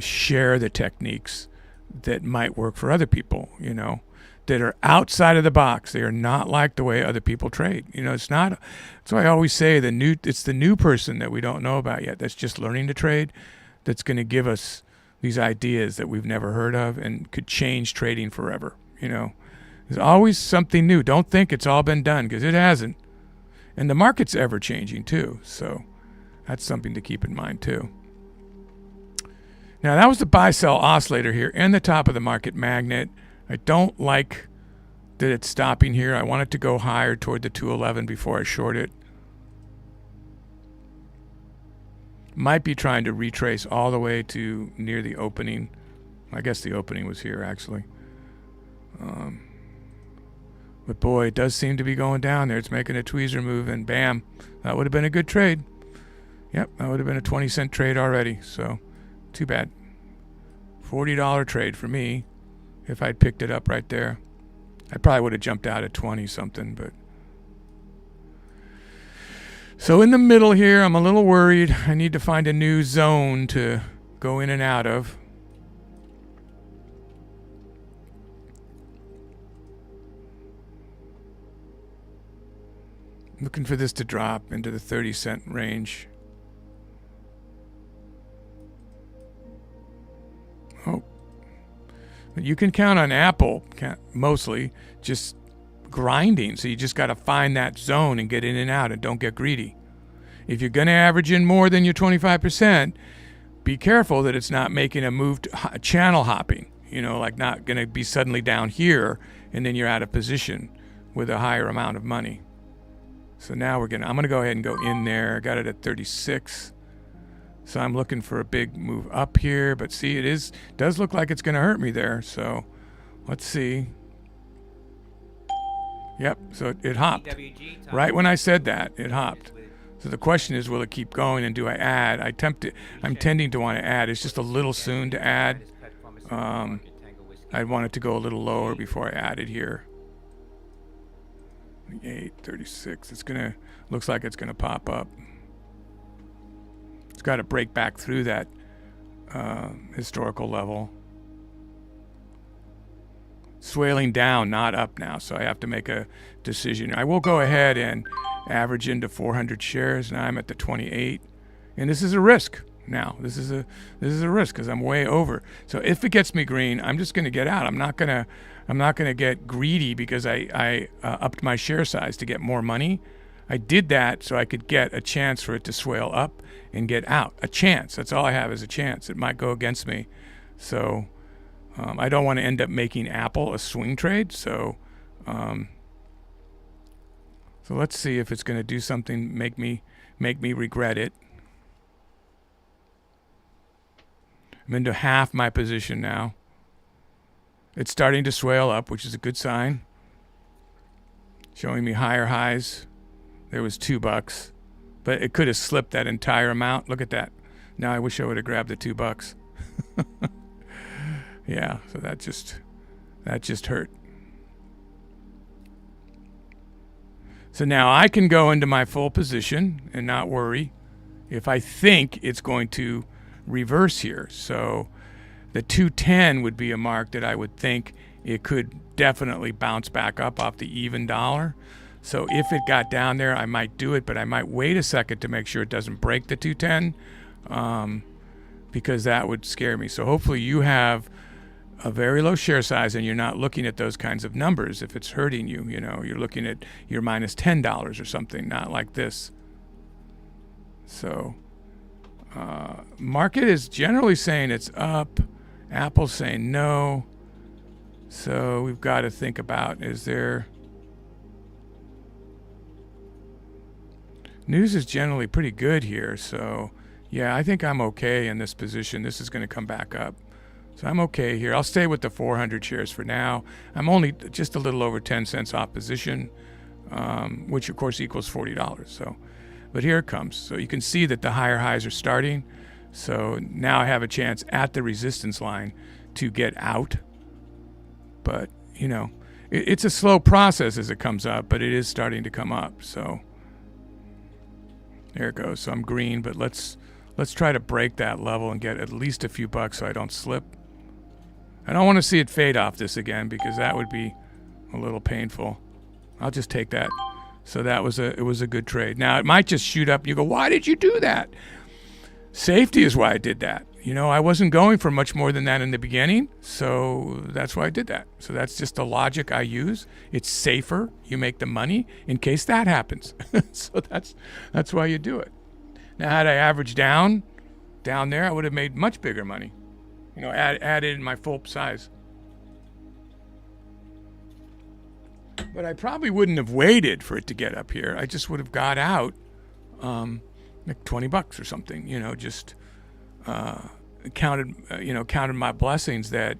share the techniques that might work for other people, that are outside of the box. They are not like the way other people trade. It's not. That's why I always say it's the new person that we don't know about yet, that's just learning to trade, that's going to give us these ideas that we've never heard of and could change trading forever. There's always something new. Don't think it's all been done, because it hasn't. And the market's ever changing too. So that's something to keep in mind too. Now that was the buy sell oscillator here and the top of the market magnet. I don't like that it's stopping here. I want it to go higher toward the 211 before I short it. Might be trying to retrace all the way to near the opening. I guess the opening was here actually. But boy, it does seem to be going down there. It's making a tweezer move, and bam, that would have been a good trade. Yep, that would have been a 20-cent trade already. So too bad. $40 trade for me. If I'd picked it up right there, I probably would have jumped out at 20 something. But so in the middle here, I'm a little worried. I need to find a new zone to go in and out of. Looking for this to drop into the 30-cent range. Oh. But you can count on Apple mostly just grinding. So you just got to find that zone and get in and out and don't get greedy. If you're going to average in more than your 25%, be careful that it's not making a move to channel hopping. You know, like not going to be suddenly down here and then you're out of position with a higher amount of money. So now I'm going to go ahead and go in there. I got it at 36. So I'm looking for a big move up here, but see, does look like it's going to hurt me there. So let's see. Yep, so it hopped. Right when I said that, it hopped. So the question is, will it keep going, and do I add? I'm tending to want to add. It's just a little soon to add. I'd want it to go a little lower before I add it here. 836. Looks like it's gonna pop up. It's got to break back through that historical level. Swaling down, not up now, so I have to make a decision. I will go ahead and average into 400 shares. Now I'm at the 28, and this is a risk. Now this is a risk because I'm way over. So if it gets me green, I'm just going to get out. I'm not gonna get greedy because I upped my share size to get more money. I did that so I could get a chance for it to swale up and get out. A chance. That's all I have is a chance. It might go against me. So I don't want to end up making Apple a swing trade. So let's see if it's going to do something make me regret it. I'm into half my position now. It's starting to swale up, which is a good sign. Showing me higher highs. There was $2, but it could have slipped that entire amount. Look at that. Now I wish I would have grabbed the $2. Yeah, so that just hurt. So now I can go into my full position and not worry if I think it's going to reverse here. So the 210 would be a mark that I would think it could definitely bounce back up off the even dollar. So if it got down there, I might do it, but I might wait a second to make sure it doesn't break the 210 because that would scare me. So hopefully you have a very low share size and you're not looking at those kinds of numbers. If it's hurting you, you're looking at your minus $10 or something, not like this. So market is generally saying it's up. Apple's saying no. So we've got to think about, news is generally pretty good here. So yeah, I think I'm okay in this position. This is going to come back up. So I'm okay here. I'll stay with the 400 shares for now. I'm only just a little over 10 cents off position, which of course equals $40. So, but here it comes. So you can see that the higher highs are starting. So now I have a chance at the resistance line to get out. But, it's a slow process as it comes up, but it is starting to come up. So there it goes. So I'm green, but let's try to break that level and get at least a few bucks so I don't slip. I don't want to see it fade off this again because that would be a little painful. I'll just take that. So it was a good trade. Now it might just shoot up and you go, why did you do that? Safety is why I did that. I wasn't going for much more than that in the beginning, so that's why I did that. So that's just the logic I use. It's safer. You make the money in case that happens. So that's why you do it. Now, had I averaged down there, I would have made much bigger money. Added in my full size. But I probably wouldn't have waited for it to get up here. I just would have got out like $20 or something, just counted my blessings that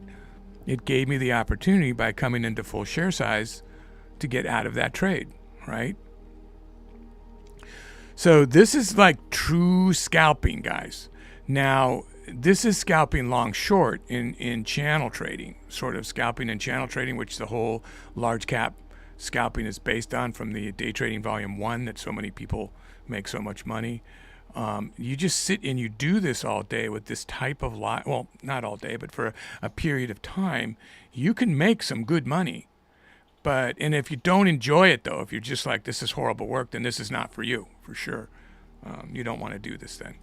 it gave me the opportunity by coming into full share size to get out of that trade, right? So this is like true scalping, guys. Now, this is scalping long short in channel trading, sort of scalping in channel trading, which the whole large cap scalping is based on from the day trading volume 1 that so many people make so much money. You just sit and you do this all day with this type of well, not all day, but for a period of time, you can make some good money. And if you don't enjoy it, though, if you're just like, this is horrible work, then this is not for you, for sure. You don't want to do this then.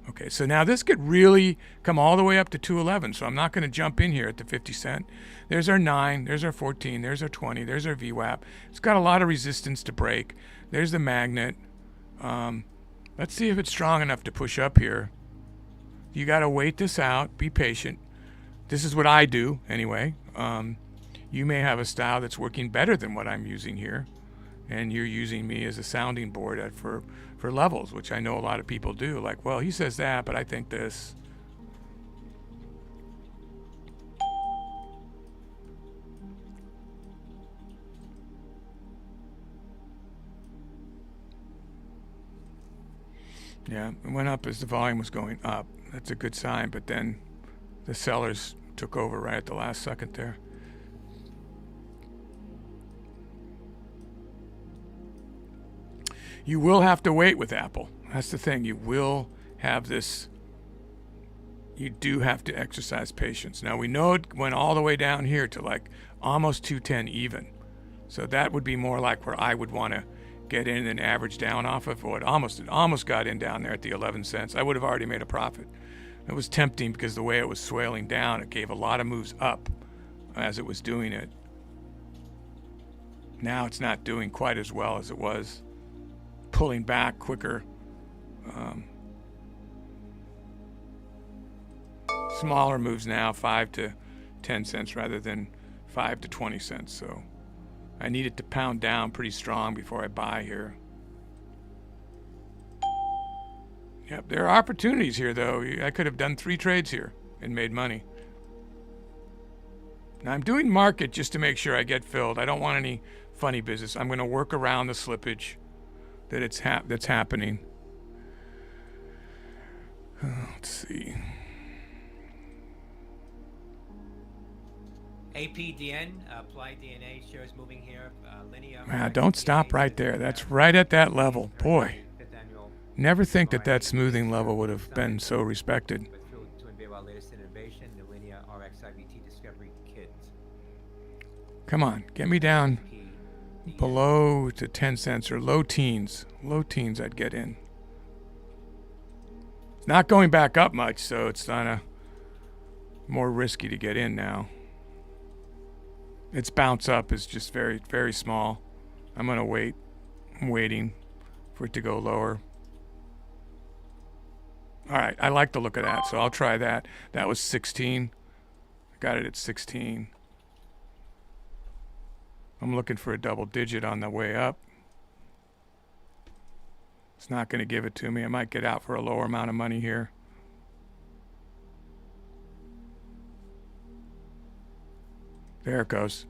Okay, so now this could really come all the way up to 211, so I'm not going to jump in here at the 50 cent. There's our 9, there's our 14, there's our 20, there's our VWAP. It's got a lot of resistance to break. There's the magnet. Let's see if it's strong enough to push up here. You got to wait this out, be patient. This is what I do anyway. You may have a style that's working better than what I'm using here, and you're using me as a sounding board for levels, which I know a lot of people do. Like, well, he says that, but I think this. Yeah, it went up as the volume was going up. That's a good sign, but then the sellers took over right at the last second there. You will have to wait with Apple. That's the thing. You will have this. You do have to exercise patience. Now, we know it went all the way down here to like almost 210 even. So that would be more like where I would want to get in and average down off of. It almost got in down there at the 11 cents. I would have already made a profit. It was tempting because the way it was swailing down, it gave a lot of moves up as it was doing it. Now it's not doing quite as well as it was. Pulling back quicker. Smaller moves now, 5 to 10 cents rather than 5 to 20 cents. So I need it to pound down pretty strong before I buy here. Yep, there are opportunities here, though. I could have done 3 trades here and made money. Now I'm doing market just to make sure I get filled. I don't want any funny business. I'm going to work around the slippage that's happening. Let's see. APDN, applied DNA shares moving here. Linear. Don't stop right there. That's right at that level. Boy, never think that smoothing level would have been so respected. To unveil our latest innovation, the Linear RX-IVT Discovery Kit. Come on, get me down below to 10 cents or low teens. Low teens I'd get in. It's not going back up much, so it's more risky to get in now. Its bounce up is just very, very small. I'm going to wait. I'm waiting for it to go lower. All right, I like the look of that, so I'll try that. That was 16. I got it at 16. I'm looking for a double digit on the way up. It's not going to give it to me. I might get out for a lower amount of money here. There it goes.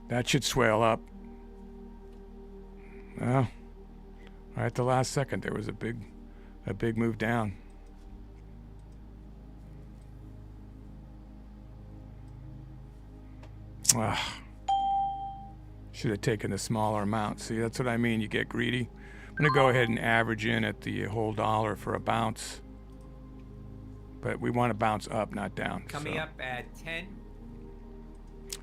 That should swale up. Well, right at the last second, there was a big move down. Should have taken a smaller amount. See, that's what I mean. You get greedy. I'm going to go ahead and average in at the whole dollar for a bounce. But we want to bounce up, not down. Coming up at 10.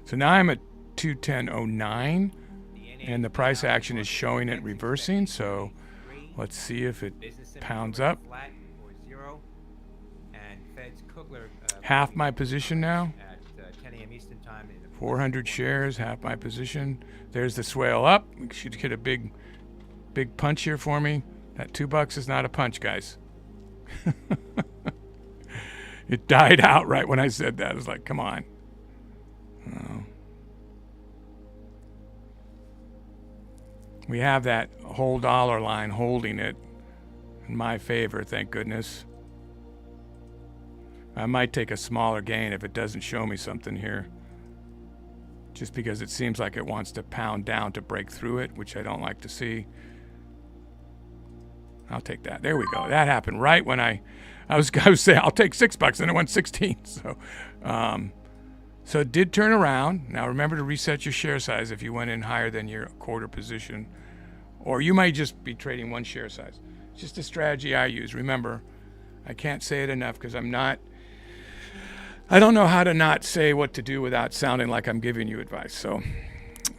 So now I'm at 210.09, and the price action is showing it reversing. So let's see if it pounds up. it's Kugler. Half my position now. At 10 a.m. Eastern Time. 400 shares, half my position. There's the swale up. We should hit a big punch here for me. That $2 is not a punch, guys. It died out right when I said that. I was like, come on. We have that whole dollar line holding it in my favor, thank goodness. I might take a smaller gain if it doesn't show me something here. Just because it seems like it wants to pound down to break through it, which I don't like to see. I'll take that. There we go. That happened right when I was saying I'll take $6 and it went 16. So it did turn around. Now remember to reset your share size if you went in higher than your quarter position. Or you might just be trading one share size. It's just a strategy I use. Remember, I can't say it enough because I don't know how to not say what to do without sounding like I'm giving you advice. So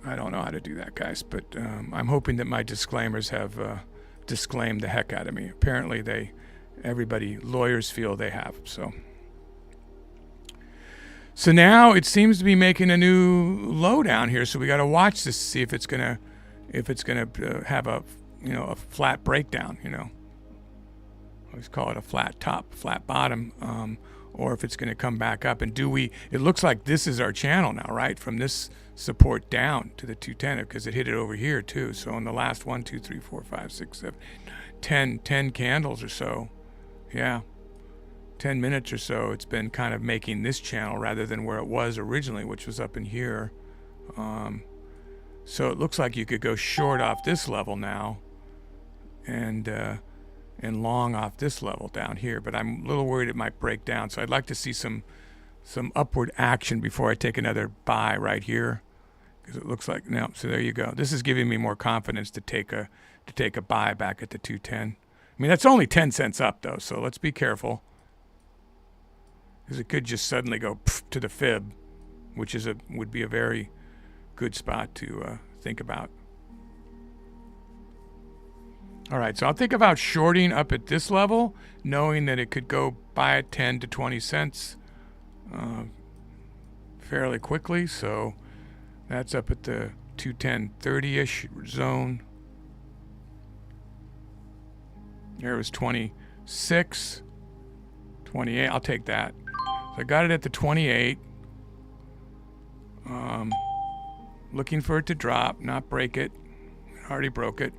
I don't know how to do that, guys. But I'm hoping that my disclaimers have disclaimed the heck out of me. Apparently lawyers feel they have. So now it seems to be making a new low down here. So we got to watch this to see if it's gonna have a flat breakdown. I always call it a flat top, flat bottom. Or if it's going to come back up. And it looks like this is our channel now, right? From this support down to the 210, because it hit it over here too. So in the last 1, 2, 3, 4, 5, 6, 7, 10 candles or so, 10 minutes or so, it's been kind of making this channel rather than where it was originally, which was up in here. So it looks like you could go short off this level now and long off this level down here, but I'm a little worried it might break down. So I'd like to see some upward action before I take another buy right here, because it looks like no. So there you go. This is giving me more confidence to take a buy back at the 210. I mean, that's only 10 cents up though, so let's be careful, because it could just suddenly go to the fib, which would be a very good spot to think about. All right, so I'll think about shorting up at this level, knowing that it could go by at 10 to 20 cents fairly quickly. So that's up at the 210.30-ish zone. There was 26, 28. I'll take that. So I got it at the 28. Looking for it to drop, not break it. It already broke it.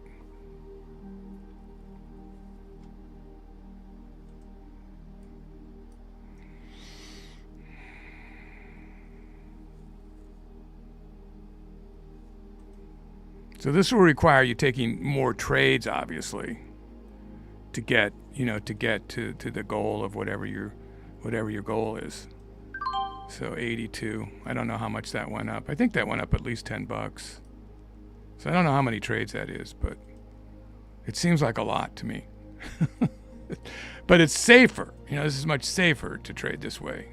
So this will require you taking more trades, obviously, to get to the goal of whatever your goal is. So 82. I don't know how much that went up. I think that went up at least $10. So I don't know how many trades that is, but it seems like a lot to me. But it's safer. This is much safer to trade this way.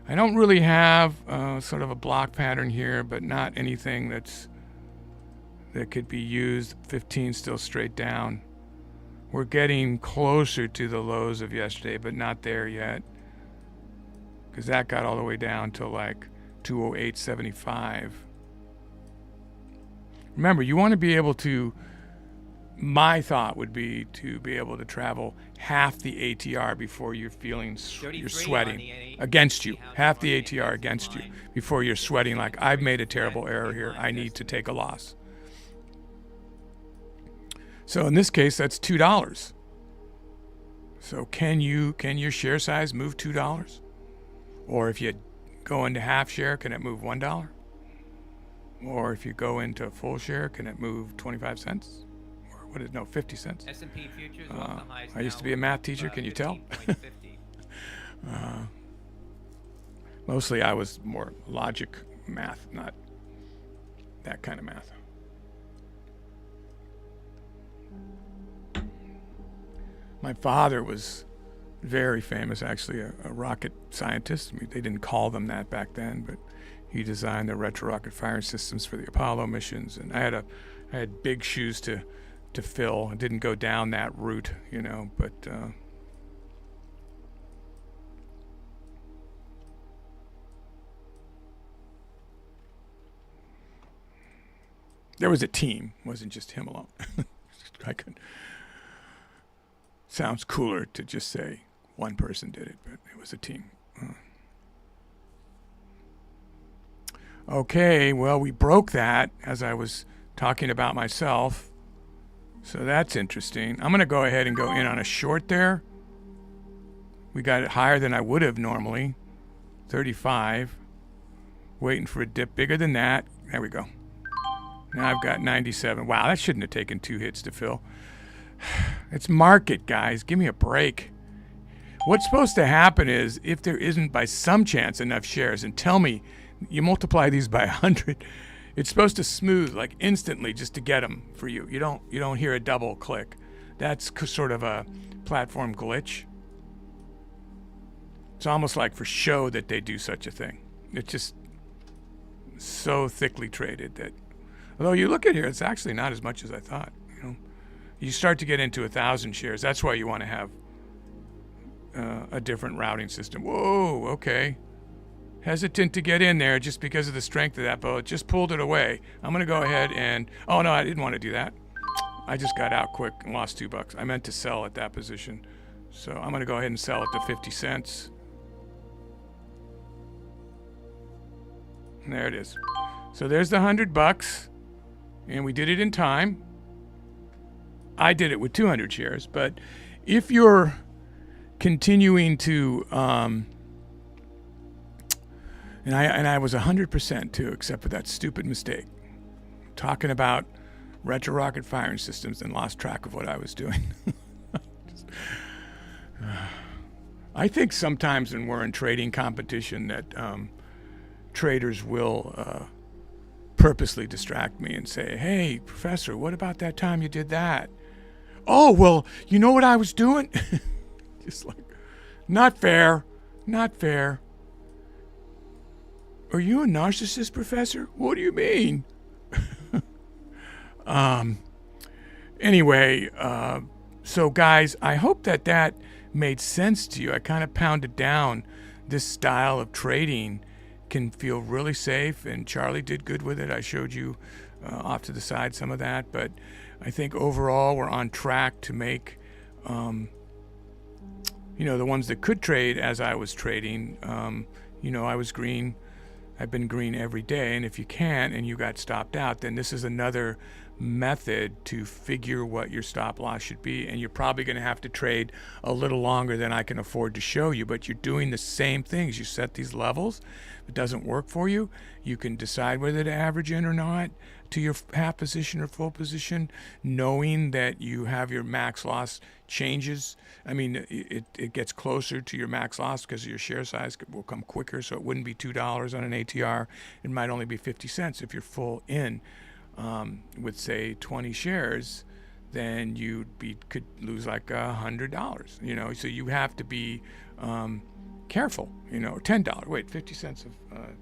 I don't really have sort of a block pattern here, but not anything that could be used. 15 still straight down. We're getting closer to the lows of yesterday, but not there yet, because that got all the way down to like 208.75. Remember, you want to be able to, my thought would be to be able to travel half the ATR before you're feeling, you're sweating against you. Half the ATR against you before you're sweating like, I've made a terrible error here. I need to take a loss. So in this case, that's $2. So can your share size move $2? Or if you go into half share, can it move $1? Or if you go into full share, can it move 25 cents? Or what is, no, 50 cents? S&P futures I used to be a math teacher, can you tell? Mostly I was more logic math, not that kind of math. My father was very famous, actually, a rocket scientist. I mean, they didn't call them that back then, but he designed the retro rocket firing systems for the Apollo missions. And I had big shoes to fill. I didn't go down that route, but There was a team. It wasn't just him alone. Sounds cooler to just say one person did it, but it was a team. Okay, well, we broke that as I was talking about myself. So that's interesting. I'm going to go ahead and go in on a short there. We got it higher than I would have normally. 35. Waiting for a dip bigger than that. There we go. Now I've got 97. Wow, that shouldn't have taken 2 hits to fill. It's market, guys. Give me a break. What's supposed to happen is if there isn't by some chance enough shares, and tell me, you multiply these by 100, it's supposed to smooth like instantly just to get them for you. You don't hear a double click. That's sort of a platform glitch. It's almost like for show that they do such a thing. It's just so thickly traded that, although you look at here, it's actually not as much as I thought. You start to get into 1,000 shares. That's why you want to have a different routing system. Whoa, okay. Hesitant to get in there just because of the strength of that bow. It just pulled it away. I'm going to go ahead and... Oh, no, I didn't want to do that. I just got out quick and lost $2. I meant to sell at that position. So I'm going to go ahead and sell it to 50 cents. And there it is. So there's the $100. And we did it in time. I did it with 200 shares. But if you're continuing to... And I was 100% too, except for that stupid mistake. Talking about retro rocket firing systems and lost track of what I was doing. I think sometimes when we're in trading competition that traders will purposely distract me and say, hey, professor, what about that time you did that? Oh, well, you know what I was doing? Just like, not fair, not fair. Are you a narcissist, professor? What do you mean? Anyway, so guys, I hope that made sense to you. I kind of pounded down this style of trading can feel really safe, and Charlie did good with it. I showed you off to the side some of that, but I think overall we're on track to make, the ones that could trade as I was trading, I was green. I've been green every day, and if you can't and you got stopped out, then this is another method to figure what your stop loss should be, and you're probably going to have to trade a little longer than I can afford to show you, but you're doing the same things. You set these levels. If it doesn't work for you, you can decide whether to average in or not to your half position or full position, knowing that you have your max loss changes. I mean, it gets closer to your max loss because your share size will come quicker, so it wouldn't be $2 on an ATR. It might only be 50 cents if you're full in. With say 20 shares, then you could lose like $100. So you have to be careful. $10. Wait, 50 cents of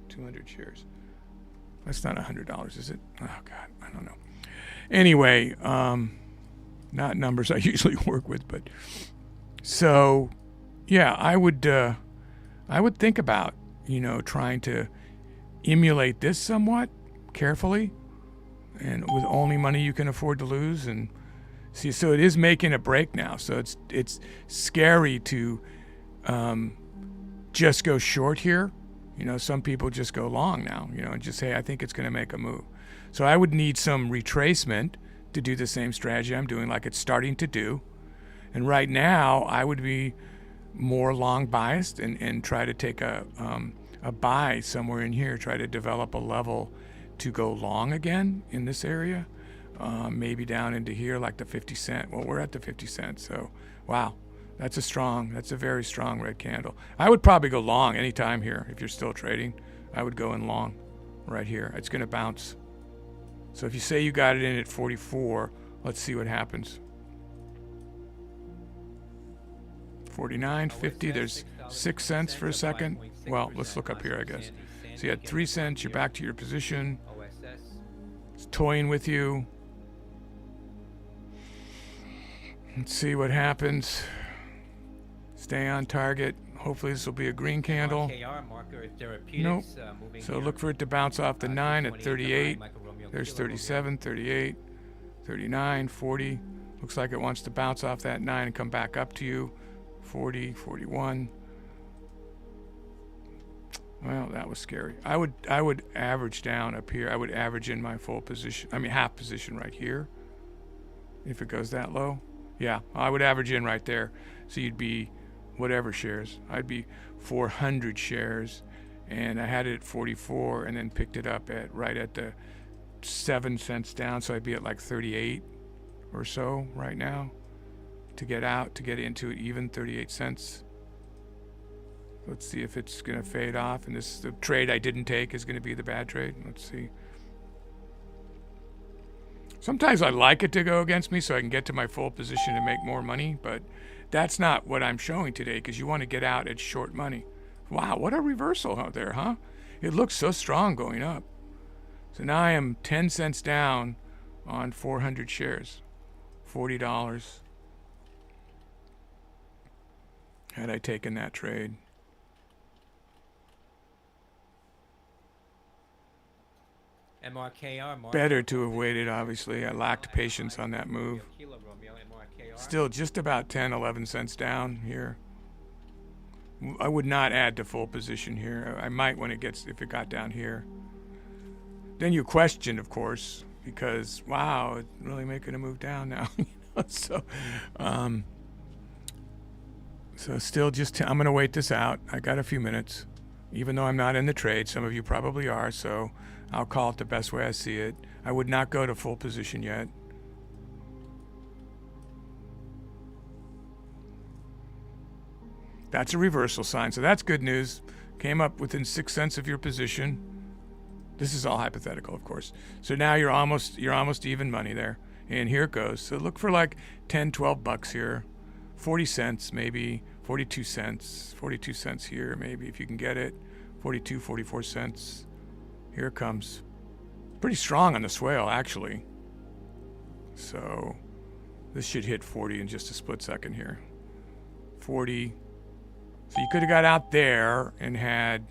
200 shares. That's not $100, is it? Oh God, I don't know. Anyway, not numbers I usually work with, but so yeah, I would think about trying to emulate this somewhat carefully, and with only money you can afford to lose. And see, so it is making a break now. So it's scary to just go short here. Some people just go long now, and just say, I think it's going to make a move. So I would need some retracement to do the same strategy I'm doing, like it's starting to do. And right now, I would be more long biased and try to take a buy somewhere in here, try to develop a level to go long again in this area, maybe down into here like the 50 cent. Well, we're at the 50 cents, so wow, that's a very strong red candle. I would probably go long anytime here. If you're still trading, I would go in long right here. It's going to bounce. So if you say you got it in at 44, let's see what happens. 49, 50, there's 6 cents for a second. Well, let's look up here, I guess. So you had 3 cents, you're back to your position. It's toying with you. Let's see what happens. Stay on target. Hopefully this will be a green candle. Nope. So look for it to bounce off the 9 at 38. There's 37, 38, 39, 40. Looks like it wants to bounce off that 9 and come back up to you. 40, 41. Well, that was scary. I would average down up here. I would average in my full position. I mean, half position right here. If it goes that low. Yeah, I would average in right there. So you'd be whatever shares. I'd be 400 shares. And I had it at 44 and then picked it up at right at the 7 cents down. So I'd be at like 38 or so right now to get out, to get into it even 38 cents. Let's see if it's going to fade off. And this, the trade I didn't take is going to be the bad trade. Let's see. Sometimes I like it to go against me so I can get to my full position and make more money, but that's not what I'm showing today because you want to get out at short money. Wow, what a reversal out there, huh? It looks so strong going up. So now I am 10 cents down on 400 shares, $40. Had I taken that trade. MRKR, Better to have waited, obviously. I lacked patience on that move. Still just about 10, 11 cents down here. I would not add to full position here. I might when it gets, if it got down here. Then you question, of course, because, wow, it's really making a move down now. So still just, I'm going to wait this out. I got a few minutes, even though I'm not in the trade. Some of you probably are, so I'll call it the best way I see it. I would not go to full position yet. That's a reversal sign, so that's good news. Came up within 6 cents of your position. This is all hypothetical, of course. So now you're almost even money there. And here it goes. So look for like 10, 12 bucks here. 40 cents maybe, 42 cents. 42 cents here maybe if you can get it. 42, 44 cents. Here it comes. Pretty strong on the swale, actually. So this should hit 40 in just a split second here. 40. So you could have got out there and had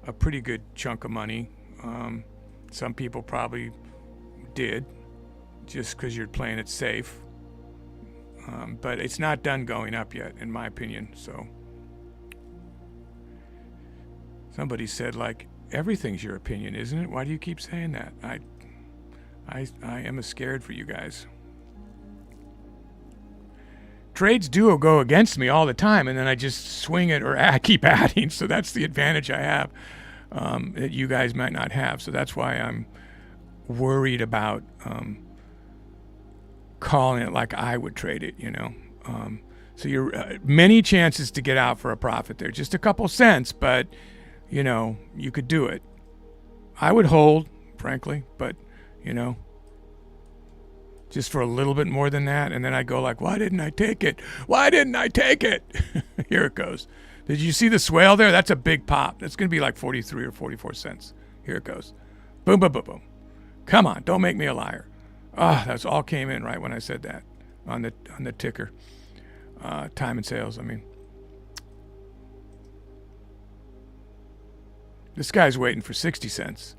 a pretty good chunk of money. Some people probably did, just because you're playing it safe. But it's not done going up yet, in my opinion. So somebody said, like, everything's your opinion, isn't it? Why do you keep saying that? I am scared for you guys. Trades do go against me all the time, and then I just swing it or keep adding. So that's the advantage I have that you guys might not have. So that's why I'm worried about calling it like I would trade it, you know. So you're many chances to get out for a profit there. Just a couple cents, but you know, you could do it. I would hold, frankly, but, you know, just for a little bit more than that. And then I go like, why didn't I take it? Why didn't I take it? Here it goes. Did you see the swale there? That's a big pop. That's going to be like 43 or 44 cents. Here it goes. Boom, boom, boom, boom. Come on, don't make me a liar. Ah, that's all came in right when I said that on the ticker. Time and sales, I mean. This guy's waiting for 60 cents.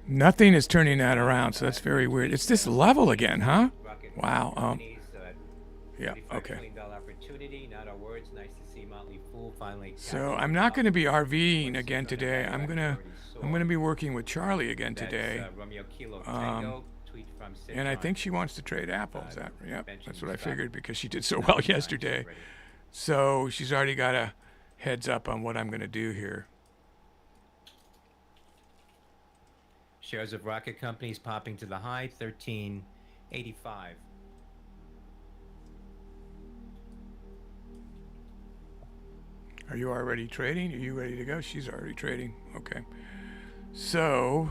Nothing is turning that around, so that's very weird. It's this level again, huh? Wow. Yeah, okay. So I'm not going to be RVing again today. I'm gonna be working with Charlie again today. And I think she wants to trade Apple. Is that? Yep, that's what I figured because she did so well yesterday. So she's already got a heads up on what I'm going to do here. Shares of rocket companies popping to the high, 1385. Are you already trading? Are you ready to go? She's already trading. Okay. So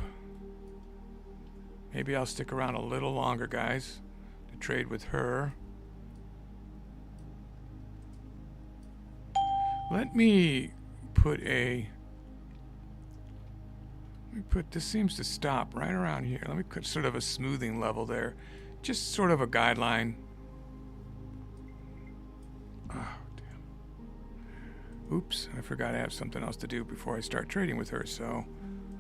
maybe I'll stick around a little longer, guys, to trade with her. Let me put this seems to stop right around here. Let me put sort of a smoothing level there. Just sort of a guideline. Oh, damn. Oops, I forgot I have something else to do before I start trading with her, so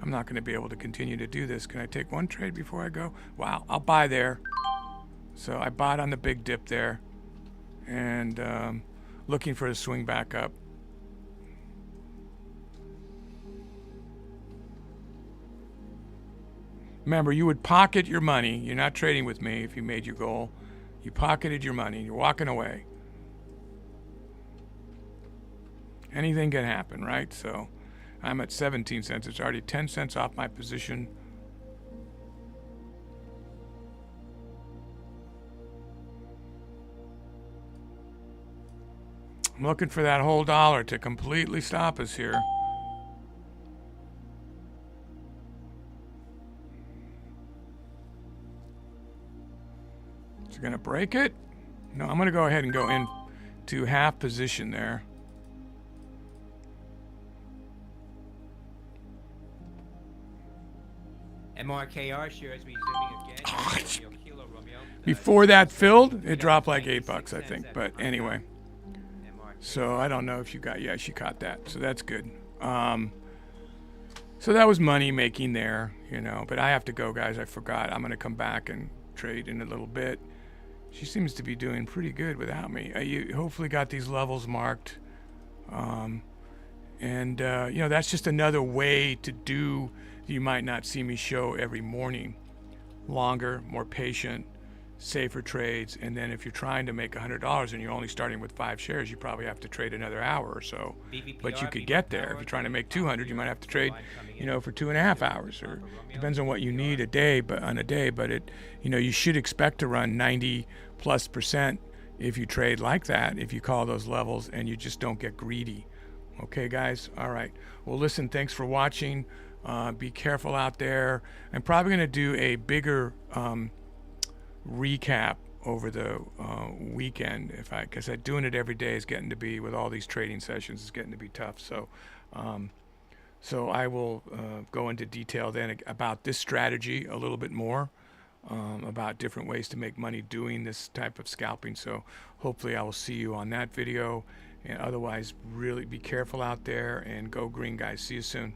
I'm not going to be able to continue to do this. Can I take one trade before I go? Wow, I'll buy there. So I bought on the big dip there, and looking for a swing back up. Remember, you would pocket your money. You're not trading with me if you made your goal. You pocketed your money. You're walking away. Anything can happen, right? So I'm at 17 cents. It's already 10 cents off my position. I'm looking for that whole dollar to completely stop us here. Is it going to break it? No, I'm going to go ahead and go in to half position there. MRKR shares resuming again. Romeo, Kilo, Romeo. Before that filled, it dropped like $8, I think. But anyway, so I don't know if you got. Yeah, she caught that, so that's good. So that was money making there, you know. But I have to go, guys. I forgot. I'm gonna come back and trade in a little bit. She seems to be doing pretty good without me. You hopefully got these levels marked, and you know, that's just another way to do. You might not see me show every morning. Longer, more patient, safer trades. And then if you're trying to make $100 and you're only starting with 5 shares, you probably have to trade another hour or so. But you could get there. If you're trying to make 200, you might have to trade, you know, for 2.5 hours, or depends on what you need a day. But on a day, but it, you know, you should expect to run 90+% if you trade like that. If you call those levels and you just don't get greedy. Okay, guys. All right. Well, listen. Thanks for watching. Be careful out there. I'm probably going to do a bigger recap over the weekend, because doing it every day is getting to be, with all these trading sessions, is getting to be tough. So, so I will go into detail then about this strategy a little bit more, about different ways to make money doing this type of scalping. So hopefully I will see you on that video. And otherwise, really be careful out there and go green, guys. See you soon.